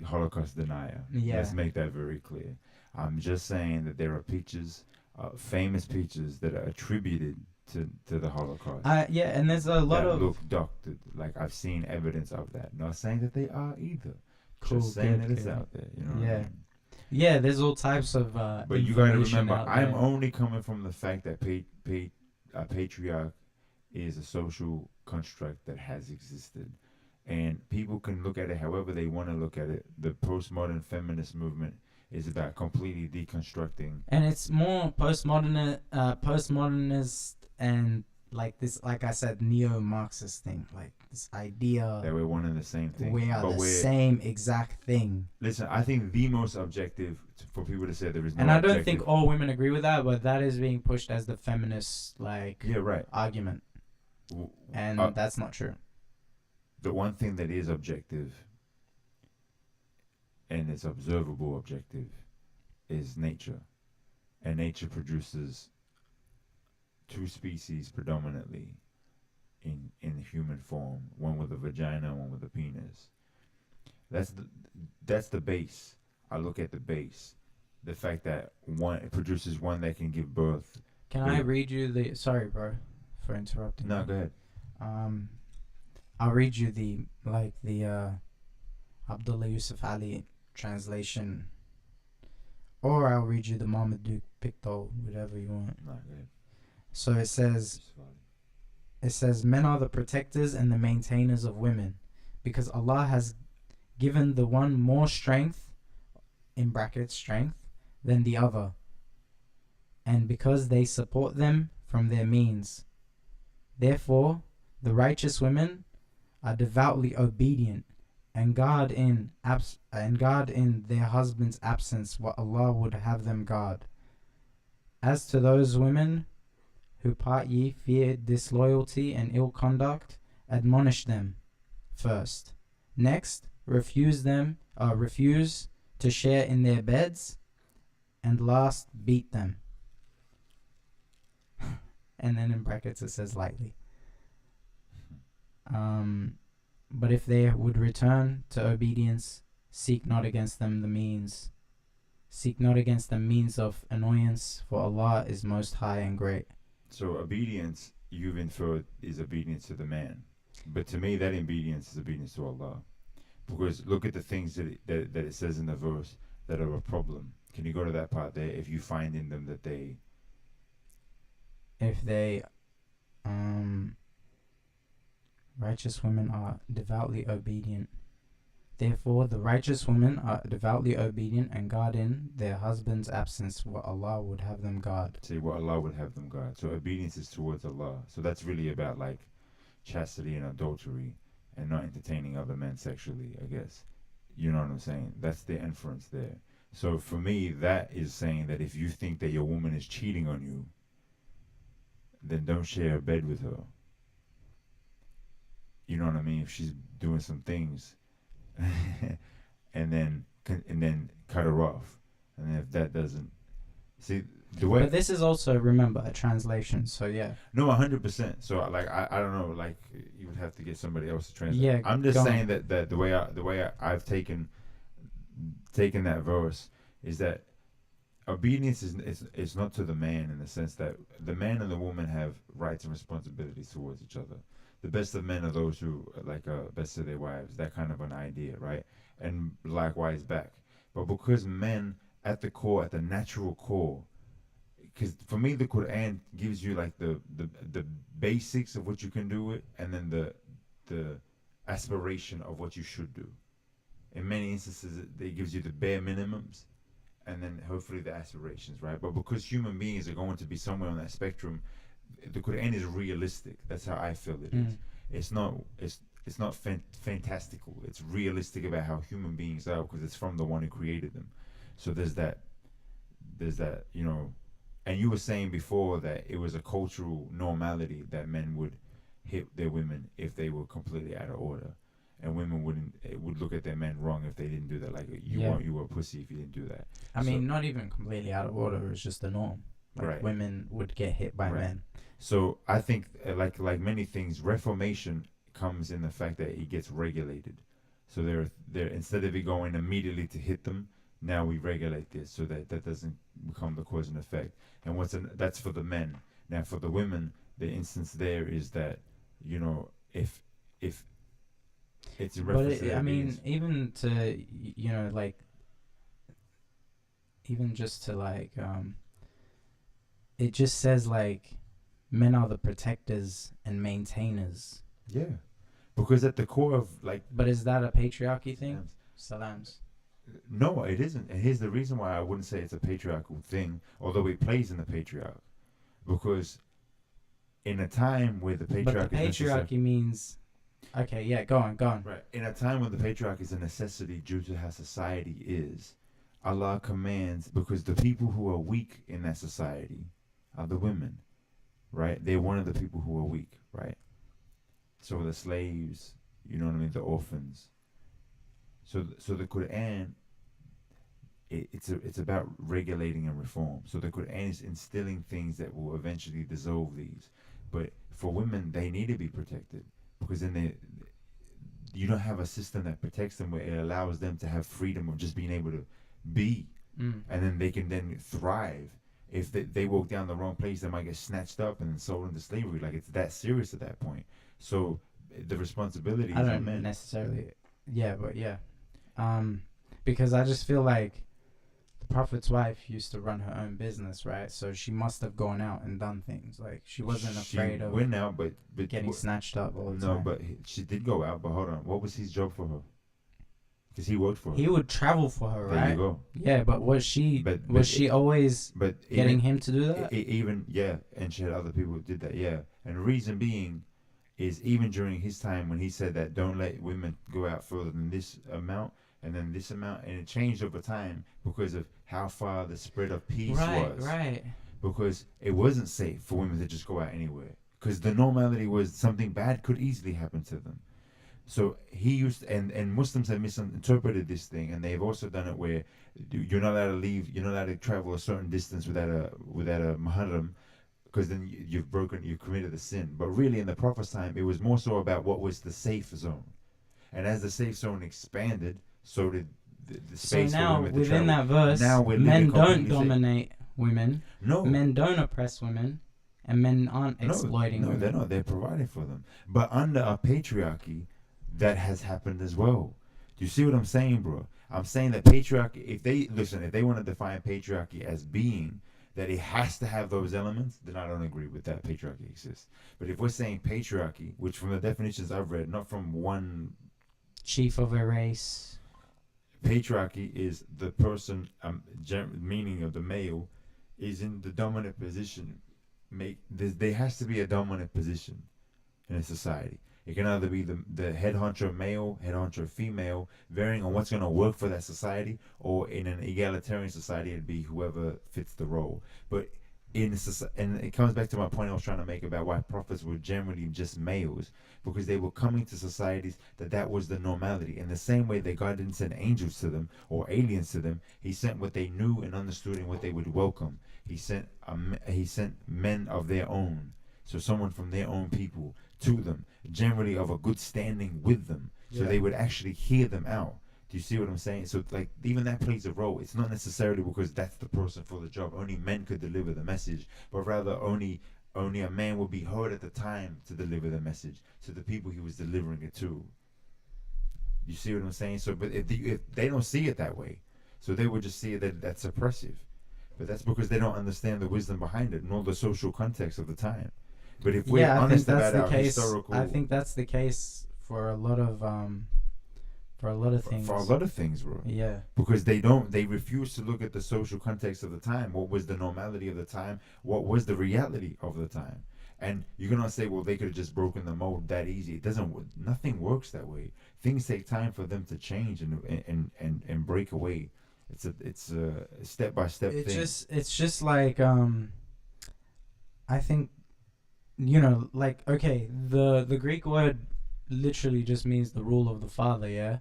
Holocaust denier. Yeah. Let's make that very clear. I'm just saying that there are pictures, famous pictures that are attributed to the Holocaust. And there's a lot of look doctored. Like, I've seen evidence of that. Not saying that they are either. Cool, just saying that it's out there. You know what I mean? Yeah, there's all types of. But you gotta remember, I'm only coming from the fact that a patriarch is a social construct that has existed, and people can look at it however they want to look at it. The postmodern feminist movement is about completely deconstructing And it's more postmodernist, and like this, like I said, neo-Marxist thing, like this idea that we're one and the same thing. we are but the we're same exact thing. listen. I think the most objective for people to say there is no. And I don't objective, think all women agree with that, but that is being pushed as the feminist like Yeah, right. argument, W- and that's not true. The one thing that is objective and it's observable objective is nature, and nature produces two species predominantly in human form, one with a vagina, one with a penis. That's the base. I look at the base, the fact that one it produces one that can give birth. Can I read you the? Sorry, bro, for interrupting. No, you. go ahead. I'll read you the Abdullah Yusuf Ali translation, or I'll read you the Marmaduke Picto, whatever you want. No, go ahead. So it says, men are the protectors and the maintainers of women, because Allah has given the one more strength, in brackets strength, than the other, and because they support them from their means. Therefore, the righteous women are devoutly obedient and guard in their husband's absence what Allah would have them guard. As to those women who part ye fear disloyalty and ill conduct, admonish them first. Next, refuse to share in their beds, and last, beat them. And then in brackets it says lightly. But if they would return to obedience, seek not against them means of annoyance, for Allah is most high and great. So obedience, you've inferred, is obedience to the man, but to me that obedience is obedience to Allah, because look at the things that it says in the verse that are a problem. Can you go to that part there? If you find in them that righteous women are devoutly obedient. Therefore, the righteous women are devoutly obedient and guard in their husband's absence what Allah would have them guard. say what Allah would have them guard. So obedience is towards Allah. So that's really about like chastity and adultery and not entertaining other men sexually, I guess. You know what I'm saying? That's the inference there. So for me, that is saying that if you think that your woman is cheating on you, then don't share a bed with her. You know what I mean? If she's doing some things, and then cut her off, and if that doesn't see the way. But this is also, remember, a translation. So yeah. No, 100%. So like I don't know. Like you would have to get somebody else to translate. Yeah, I'm just go saying on. that the way I've taken that verse is that obedience is not to the man, in the sense that the man and the woman have rights and responsibilities towards each other. The best of men are those who best of their wives, that kind of an idea, right? And likewise back. But because men at the natural core, because for me the Quran gives you like the basics of what you can do it, and then the aspiration of what you should do. In many instances it gives you the bare minimums, and then hopefully the aspirations, right? But because human beings are going to be somewhere on that spectrum, the Quran is realistic. That's how I feel it is. It's not fantastical. It's realistic about how human beings are, because it's from the one who created them. So there's that, you know. And you were saying before that it was a cultural normality that men would hit their women if they were completely out of order, and women would look at their men wrong if they didn't do that. Like you were a pussy if you didn't do that. I mean, not even completely out of order. It's just the norm. Like Right. Women would get hit by Right. men. So I think like many things, reformation comes in the fact that it gets regulated. So there instead of it going immediately to hit them, now we regulate this so that doesn't become the cause and effect. And that's for the men. Now for the women, the instance there is that, you know, if it's in reference to their I mean, obedience. even to, you know, like, even just to like, it just says like, men are the protectors and maintainers. Yeah, because at the core of like, But is that a patriarchy thing? Salams. No, it isn't. And here's the reason why I wouldn't say it's a patriarchal thing, although it plays in the patriarch, because in a time where the But the patriarch is necessary, patriarchy means. Okay, yeah, go on, go on. right? In a time when the patriarch is a necessity due to how society is, Allah commands, because the people who are weak in that society are the women, right? They're one of the people who are weak, right? So the slaves, you know what I mean, the orphans. So the Quran, it's about regulating and reform. So the Quran is instilling things that will eventually dissolve these. But for women, they need to be protected, because then you don't have a system that protects them where it allows them to have freedom of just being able to be, and then they can then thrive. If they walk down the wrong place, they might get snatched up and sold into slavery. Like, it's that serious at that point. So the responsibility I is on don't men. necessarily. Yeah, but yeah. Because I just feel like the Prophet's wife used to run her own business, right? So she must have gone out and done things. Like, she wasn't afraid of went out, but getting snatched up all the no, time. but she did go out. But hold on, what was his job for her? Because he worked for her. He would travel for her, There right? you go. Yeah, but was she But she always But getting even, him to do that? even yeah, and she had other people who did that. Yeah, and the reason being is even during his time when he said that don't let women go out further than this amount and then this amount, and it changed over time because of how far the spread of peace was. Right. Because it wasn't safe for women to just go out anywhere. Because the normality was something bad could easily happen to them. So he used, and Muslims have misinterpreted this thing, and they've also done it where you're not allowed to leave, you're not allowed to travel a certain distance without a muharram, because then you've committed a sin. But really, in the Prophet's time, it was more so about what was the safe zone, and as the safe zone expanded, so did the space So for now women to within travel. that verse, Now we're men living don't completely safe. dominate women, No, men don't oppress women, and men aren't exploiting no, women. they're not. They're providing for them. But under a patriarchy, that has happened as well. Do you see what I'm saying, bro? I'm saying that patriarchy, if they want to define patriarchy as being that it has to have those elements, then I don't agree with that patriarchy exists. But if we're saying patriarchy, which from the definitions I've read, not from one, Chief of a race. patriarchy is the person, meaning of the male, is in the dominant position. There has to be a dominant position in a society. It can either be the head honcho male, head honcho female, varying on what's going to work for that society, or in an egalitarian society, it'd be whoever fits the role. But and it comes back to my point I was trying to make about why prophets were generally just males, because they were coming to societies that was the normality. In the same way that God didn't send angels to them or aliens to them, He sent what they knew and understood and what they would welcome. He sent men of their own, so someone from their own people to them, generally of a good standing with them, so they would actually hear them out. Do you see what I'm saying? So like even that plays a role. It's not necessarily because that's the person for the job. Only men could deliver the message, but rather only a man would be heard at the time to deliver the message to the people he was delivering it to. You see what I'm saying? So, but if they don't see it that way, so they would just see it that's oppressive. But that's because they don't understand the wisdom behind it, nor the social context of the time. But if we're honest about our historical, I think that's the case for a lot of things. For a lot of things, bro. Yeah. Because they refuse to look at the social context of the time. What was the normality of the time? What was the reality of the time? And you're gonna say, well, they could have just broken the mold that easy. It doesn't. Nothing works that way. Things take time for them to change and break away. It's a step by step thing. It's just like I think, like, okay, the Greek word literally just means the rule of the father. Yeah.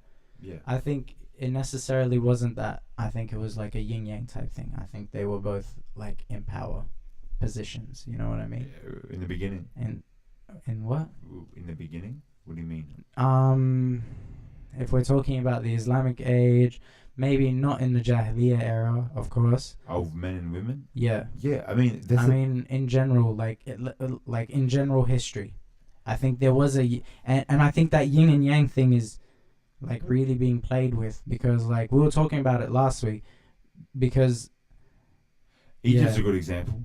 I think it necessarily wasn't that. I think it was like a yin yang type thing. I think they were both like in power positions. You know what I mean? In the beginning. In what? In the beginning? What do you mean? If we're talking about the Islamic age, maybe not in the Jahiliyyah era, of course. Of men and women? Yeah. Yeah, I mean, in general, like in general history, I think there was and I think that yin and yang thing is like really being played with, because like we were talking about it last week, because Egypt's a good example.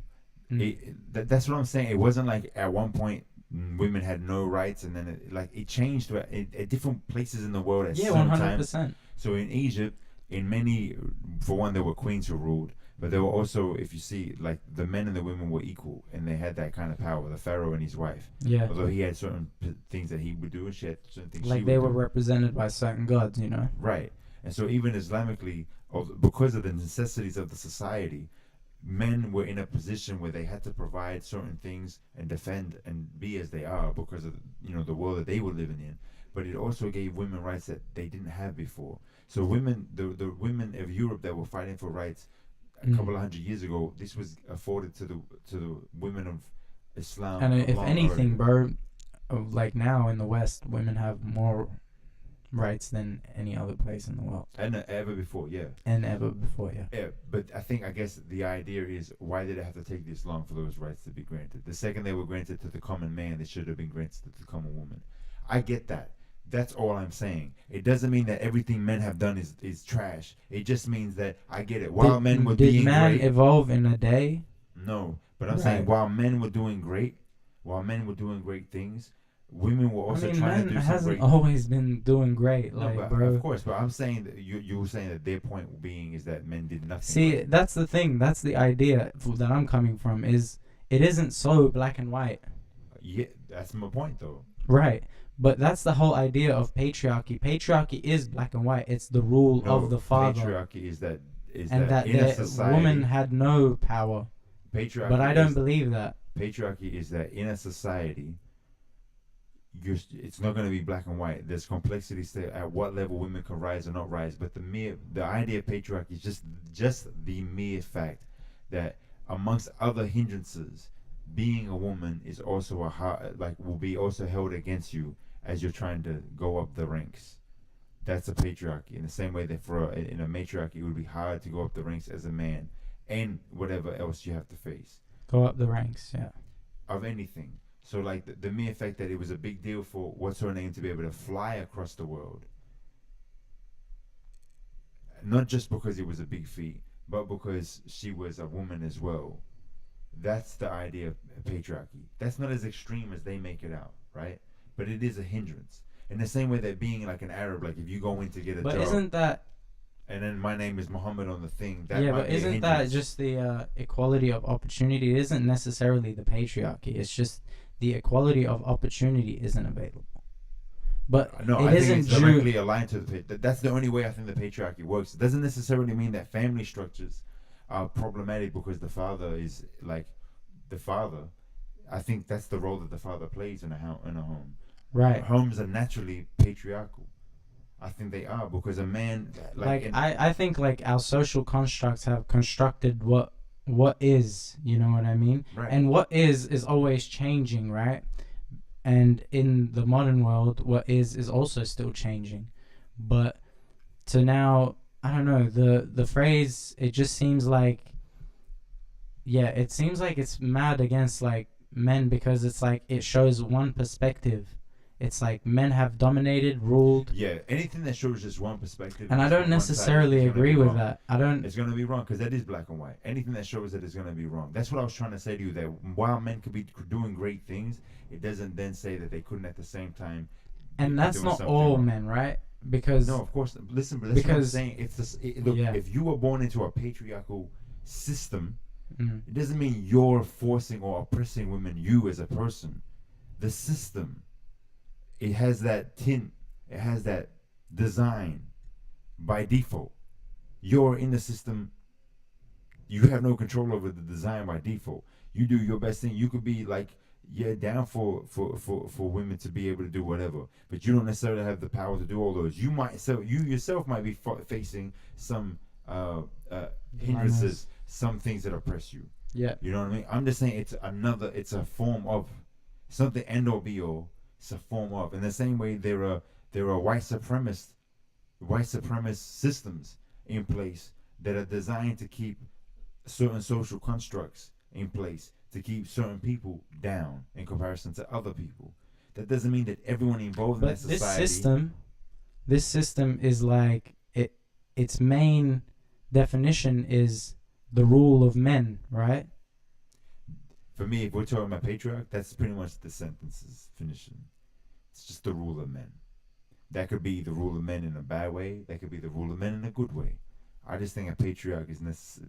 That's what I'm saying. It wasn't like at one point women had no rights, and then it changed at different places in the world at some time. 100%. So in Egypt, in many, for one, there were queens who ruled, but there were also, if you see, like the men and the women were equal, and they had that kind of power. The pharaoh and his wife, Yeah. although he had certain things that he would do, and she had certain things Like she they would were do. represented by certain gods, you know. Right. And so even Islamically, because of the necessities of the society, men were in a position where they had to provide certain things and defend and be as they are because of the world that they were living in. But it also gave women rights that they didn't have before. So women, the women of Europe that were fighting for rights a couple of hundred years ago, this was afforded to the women of Islam. And if long anything, earlier. bro, like now in the West, women have more rights than any other place in the world And ever before, yeah. and ever before. Yeah. Yeah, but I guess the idea is, why did it have to take this long for those rights to be granted? The second they were granted to the common man, they should have been granted to the common woman. I get that. That's all I'm saying. It doesn't mean that everything men have done is trash. It just means that I get it. While men were did being man great, evolve in a day? no, but I'm Right. saying while men were doing great, things, women were also trying man to do some hasn't great. always been doing great, No, like, but bro. of course, but I'm saying that you were saying that their point being is that men did nothing. See, great. that's the thing. That's the idea that I'm coming from. Is it isn't so black and white, Yeah, that's my point though. right? But that's the whole idea of patriarchy. Patriarchy is black and white. It's the rule No, of the father, patriarchy is that and that in a the society, woman had no power. patriarchy. But I don't is, believe that. patriarchy is that in a society, it's not going to be black and white. There's complexities to at what level women can rise or not rise. But the idea of patriarchy is just the mere fact that amongst other hindrances, being a woman is also will be also held against you as you're trying to go up the ranks. That's a patriarchy. In the same way that in a matriarchy, it would be hard to go up the ranks as a man, and whatever else you have to face Go up the ranks, yeah. of anything. So like the mere fact that it was a big deal for what's her name to be able to fly across the world, not just because it was a big feat, but because she was a woman as well. That's the idea of patriarchy. That's not as extreme as they make it out, right? But it is a hindrance. In the same way that being like an Arab, like if you go in to get a But job, isn't that and then my name is Muhammad on the thing, that yeah? might But be a isn't that hindrance. just the equality of opportunity? It isn't necessarily the patriarchy. It's just the equality of opportunity isn't available. But No, it I isn't think it's due. directly aligned to that's the only way I think the patriarchy works. It doesn't necessarily mean that family structures are problematic because the father is like the father. I think that's the role that the father plays in a home. Right. Homes are naturally patriarchal. I think they are because a man I think like our social constructs have constructed what is, you know what I mean? right. And what is always changing, right? And in the modern world, what is also still changing. But to now, I don't know, the phrase, it just seems like, yeah, it seems like it's mad against like men because it's like it shows one perspective. It's like men have dominated, ruled, Yeah, anything that shows just one perspective, and I just don't from one side, necessarily is gonna agree be with wrong. that. I don't. It's going to be wrong because that is black and white. Anything that shows that is going to be wrong. That's what I was trying to say to you, that while men could be doing great things, it doesn't then say that they couldn't at the same time. And be that's doing not something all wrong. men, right? Because No, of course. Listen, but that's what I'm because- saying. Look, yeah. if you were born into a patriarchal system, mm, it doesn't mean you're forcing or oppressing women. You as a person, the system, it has that tint. It has that design by default. You're in the system. You have no control over the design by default. You do your best thing. You could be like, yeah, down for women to be able to do whatever, but you don't necessarily have the power to do all those. You yourself might be facing some hindrances, some things that oppress you. yeah. You know what I mean? I'm just saying it's a form of, it's not the end all be all. It's a form of. In the same way, there are white supremacist systems in place that are designed to keep certain social constructs in place to keep certain people down in comparison to other people. That doesn't mean that everyone involved in But that society. this system is like its main definition is the rule of men, right? For me, if we're talking about patriarch, that's pretty much the sentence's finishing. It's just the rule of men. that could be the rule of men in a bad way. That could be the rule of men in a good way. I just think a patriarch is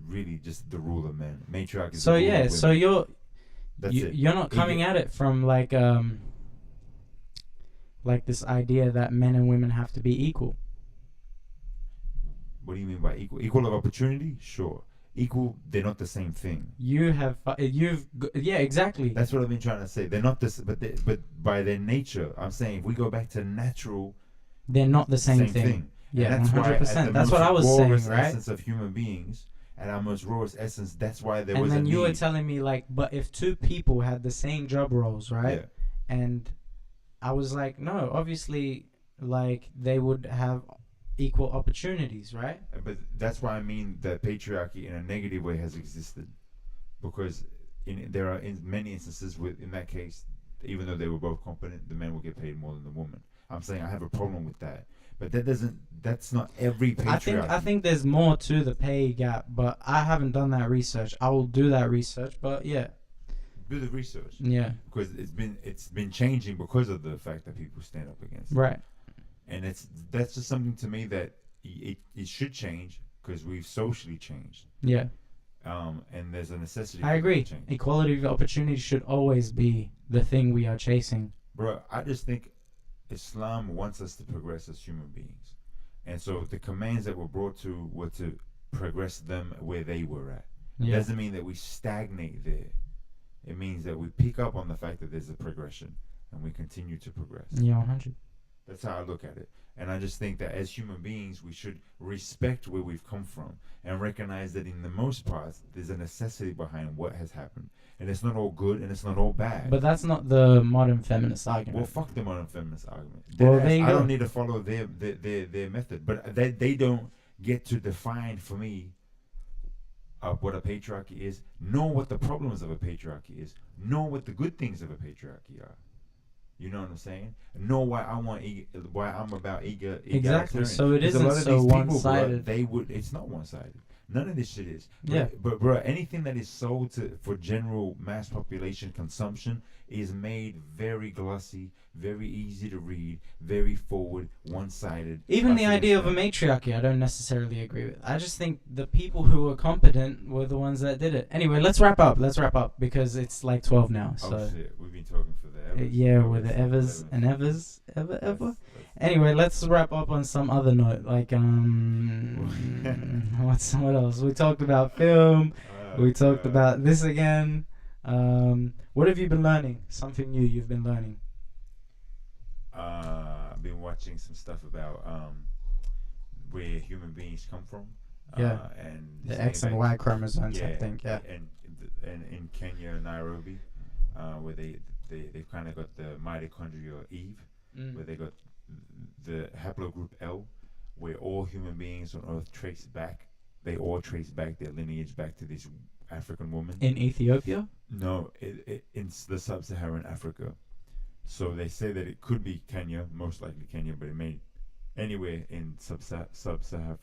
really just the rule of men. Matriarch is So the rule of yeah, women. so That's it. you're not coming at it from like this idea that men and women have to be equal. What do you mean by equal? Equal of opportunity? Sure. Equal, they're not the same thing. Yeah, exactly. That's what I've been trying to say. They're not this, but by their nature, I'm saying if we go back to natural, They're not the same thing. Yeah, and that's why 100%. at the That's most what I was saying, rawest right? essence of human beings, at our most rawest essence, that's why there was And a then need. you were telling me like, but if two people had the same job roles, right? Yeah. And I was like, no, obviously, like they would have equal opportunities, right? But that's why I mean that patriarchy in a negative way has existed, because there are in many instances in that case, even though they were both competent, the man will get paid more than the woman. I'm saying I have a problem with that, but that's not every patriarchy. I think there's more to the pay gap, but I haven't done that research. I will do that research, but yeah. Do the research. Yeah. Because it's been changing because of the fact that people stand up against it. Right. And that's just something to me that it should change because we've socially changed. Yeah. And there's a necessity. I agree. Equality of opportunity should always be the thing we are chasing. Bro, I just think Islam wants us to progress as human beings. And so the commands that were were to progress them where they were at. Yeah. It doesn't mean that we stagnate there. It means that we pick up on the fact that there's a progression and we continue to progress. Yeah, 100. That's how I look at it. And I just think that as human beings, we should respect where we've come from and recognize that in the most part, there's a necessity behind what has happened. And it's not all good and it's not all bad. But that's not the modern feminist argument. Well, fuck the modern feminist argument. Well, there you I go. don't need to follow their method. But they don't get to define for me what a patriarchy is, nor what the problems of a patriarchy is, nor what the good things of a patriarchy are. You know what I'm saying? Know why I'm about Exactly. So it Because a isn't lot of so these people, one-sided. bro, it's not one-sided. None of this shit is. Yeah. But bro, anything that is sold for general mass population consumption is made very glossy, very easy to read, very forward, one-sided. Even the idea of a matriarchy, I don't necessarily agree with. I just think the people who were competent were the ones that did it. Anyway, let's wrap up because it's like 12 now. So Oh shit, we've been talking for the evers. yeah, with the evers and evers, ever. Anyway, let's wrap up on some other note. Like what else? We talked about film. We talked about this again. What have you been learning? Something new you've been learning? I've been watching some stuff about where human beings come from. Yeah. And The X and Y chromosomes, I yeah, think. Yeah. And in Kenya, Nairobi, where they've kind of got the mitochondrial Eve, where they got the haplogroup L, where all human beings on Earth they all trace back their lineage back to this African woman. In Ethiopia? No, in the sub-Saharan Africa. So they say that it could be Kenya, most likely Kenya, but it may anywhere in sub-Saharan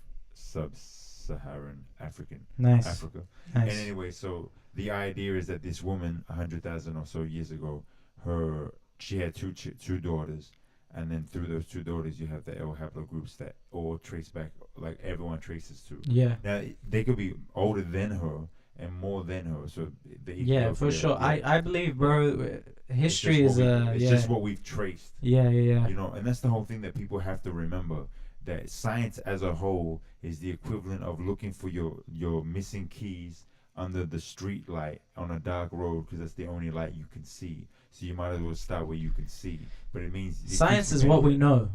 African Nice. Africa. Nice. And anyway, so the idea is that this woman, 100,000 or so years ago, she had two daughters, and then through those two daughters, you have the L haplogroups that all trace back, like everyone traces to. Yeah. Now they could be older than her and more than her. So Yeah, for sure. Yeah. I believe, bro. History it's is just what we've traced. Yeah. You know, and that's the whole thing that people have to remember. That science as a whole is the equivalent of looking for your missing keys under the street light on a dark road, because that's the only light you can see. So you might as well start where you can see. But it means science is what we know,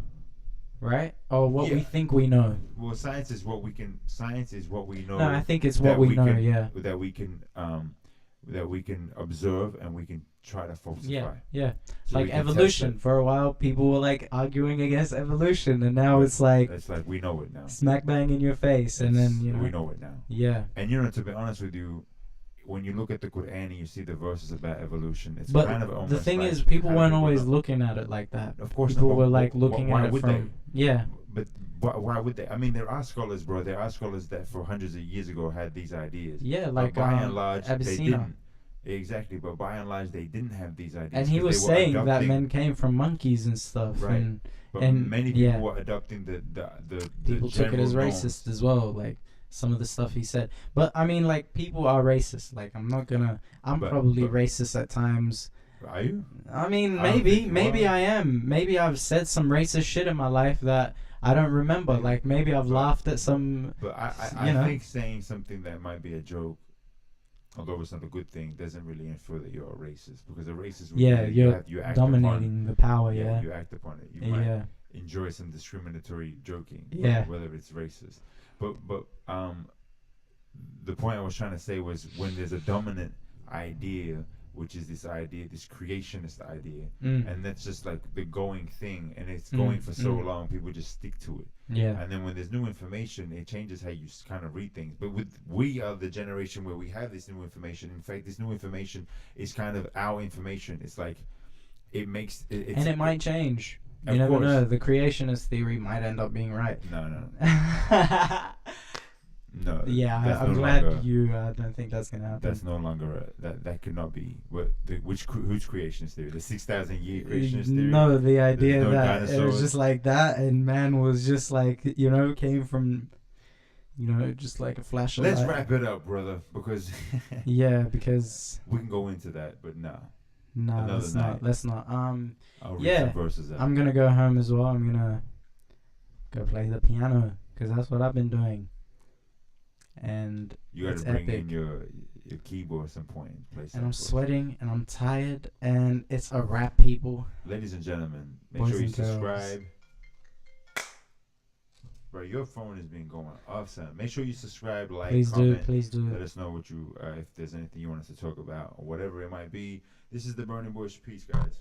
right? Or what we think we know. Well, science is what we know. No, I think it's what we know. That we can observe and we can try to falsify. Yeah. So like evolution. For a while, people were like arguing against evolution, and now it's like we know it now. Smack bang in your face, and then we know it now. Yeah. And to be honest with you, when you look at the Quran and you see the verses about evolution, it's but kind of almost the thing like is, people how weren't do always know? looking at it like that. Of course, people not, were like looking at it from. Yeah. But why would they? I mean, there are scholars, bro. There are scholars that for hundreds of years ago had these ideas. Yeah, like by and large, Abyssina. they didn't. Exactly, but by and large, they didn't have these ideas. And he 'cause was they were saying that adopting- men came from monkeys and stuff, Right. and But and many people yeah. were adopting the people took it as general racist norms. as well, like some of the stuff he said. But I mean, like, people are racist. Like, I'm But- probably but- racist at times. Are you? I mean, I don't think you maybe are. I am. Maybe I've said some racist shit in my life that I don't remember. Maybe. Like, maybe I've But- laughed at some. But You know. I think saying something that might be a joke, although it's not a good thing, doesn't really infer that you're a racist. Because a racist would Yeah, be that you're you act dominating the power. upon, Yeah. you act upon it. You might Yeah. enjoy some discriminatory joking, Yeah. whether it's racist. But the point I was trying to say was when there's a dominant idea, which is this idea, this creationist idea, Mm. and that's just like the going thing, and it's Mm, going for so mm. long, people just stick to it. Yeah. And then when there's new information, it changes how you kind of read things. But we are the generation where we have this new information. In fact, this new information is kind of our information. It's like it makes it's, And it might change. You Of never course. know. The creationist theory might end up being right. No. Yeah, that's I'm no glad longer- you don't think that's gonna happen. That's no longer that could not be whose creationist theory? The 6,000 year creationist theory. No, the idea no that it was dinosaurs. just like that, and man was just like, came from, just like a flash of Let's light. wrap it up, brother, because Yeah, because we can go into that, but nah. no, Another let's night. not. Let's not. I'll read Yeah, some verses out. I'm gonna go home as well. I'm gonna go play the piano because that's what I've been doing. And You got it's to bring epic. in your keyboard at some point and play some and I'm for us. sweating and I'm tired and it's a wrap, people. Ladies and gentlemen, make Boys sure you and girls. subscribe. Bro, your phone has been going off, son. Make sure you subscribe, like, Please comment. do. Let us know what you, if there's anything you want us to talk about or whatever it might be. This is the Burning Bush. Peace, guys.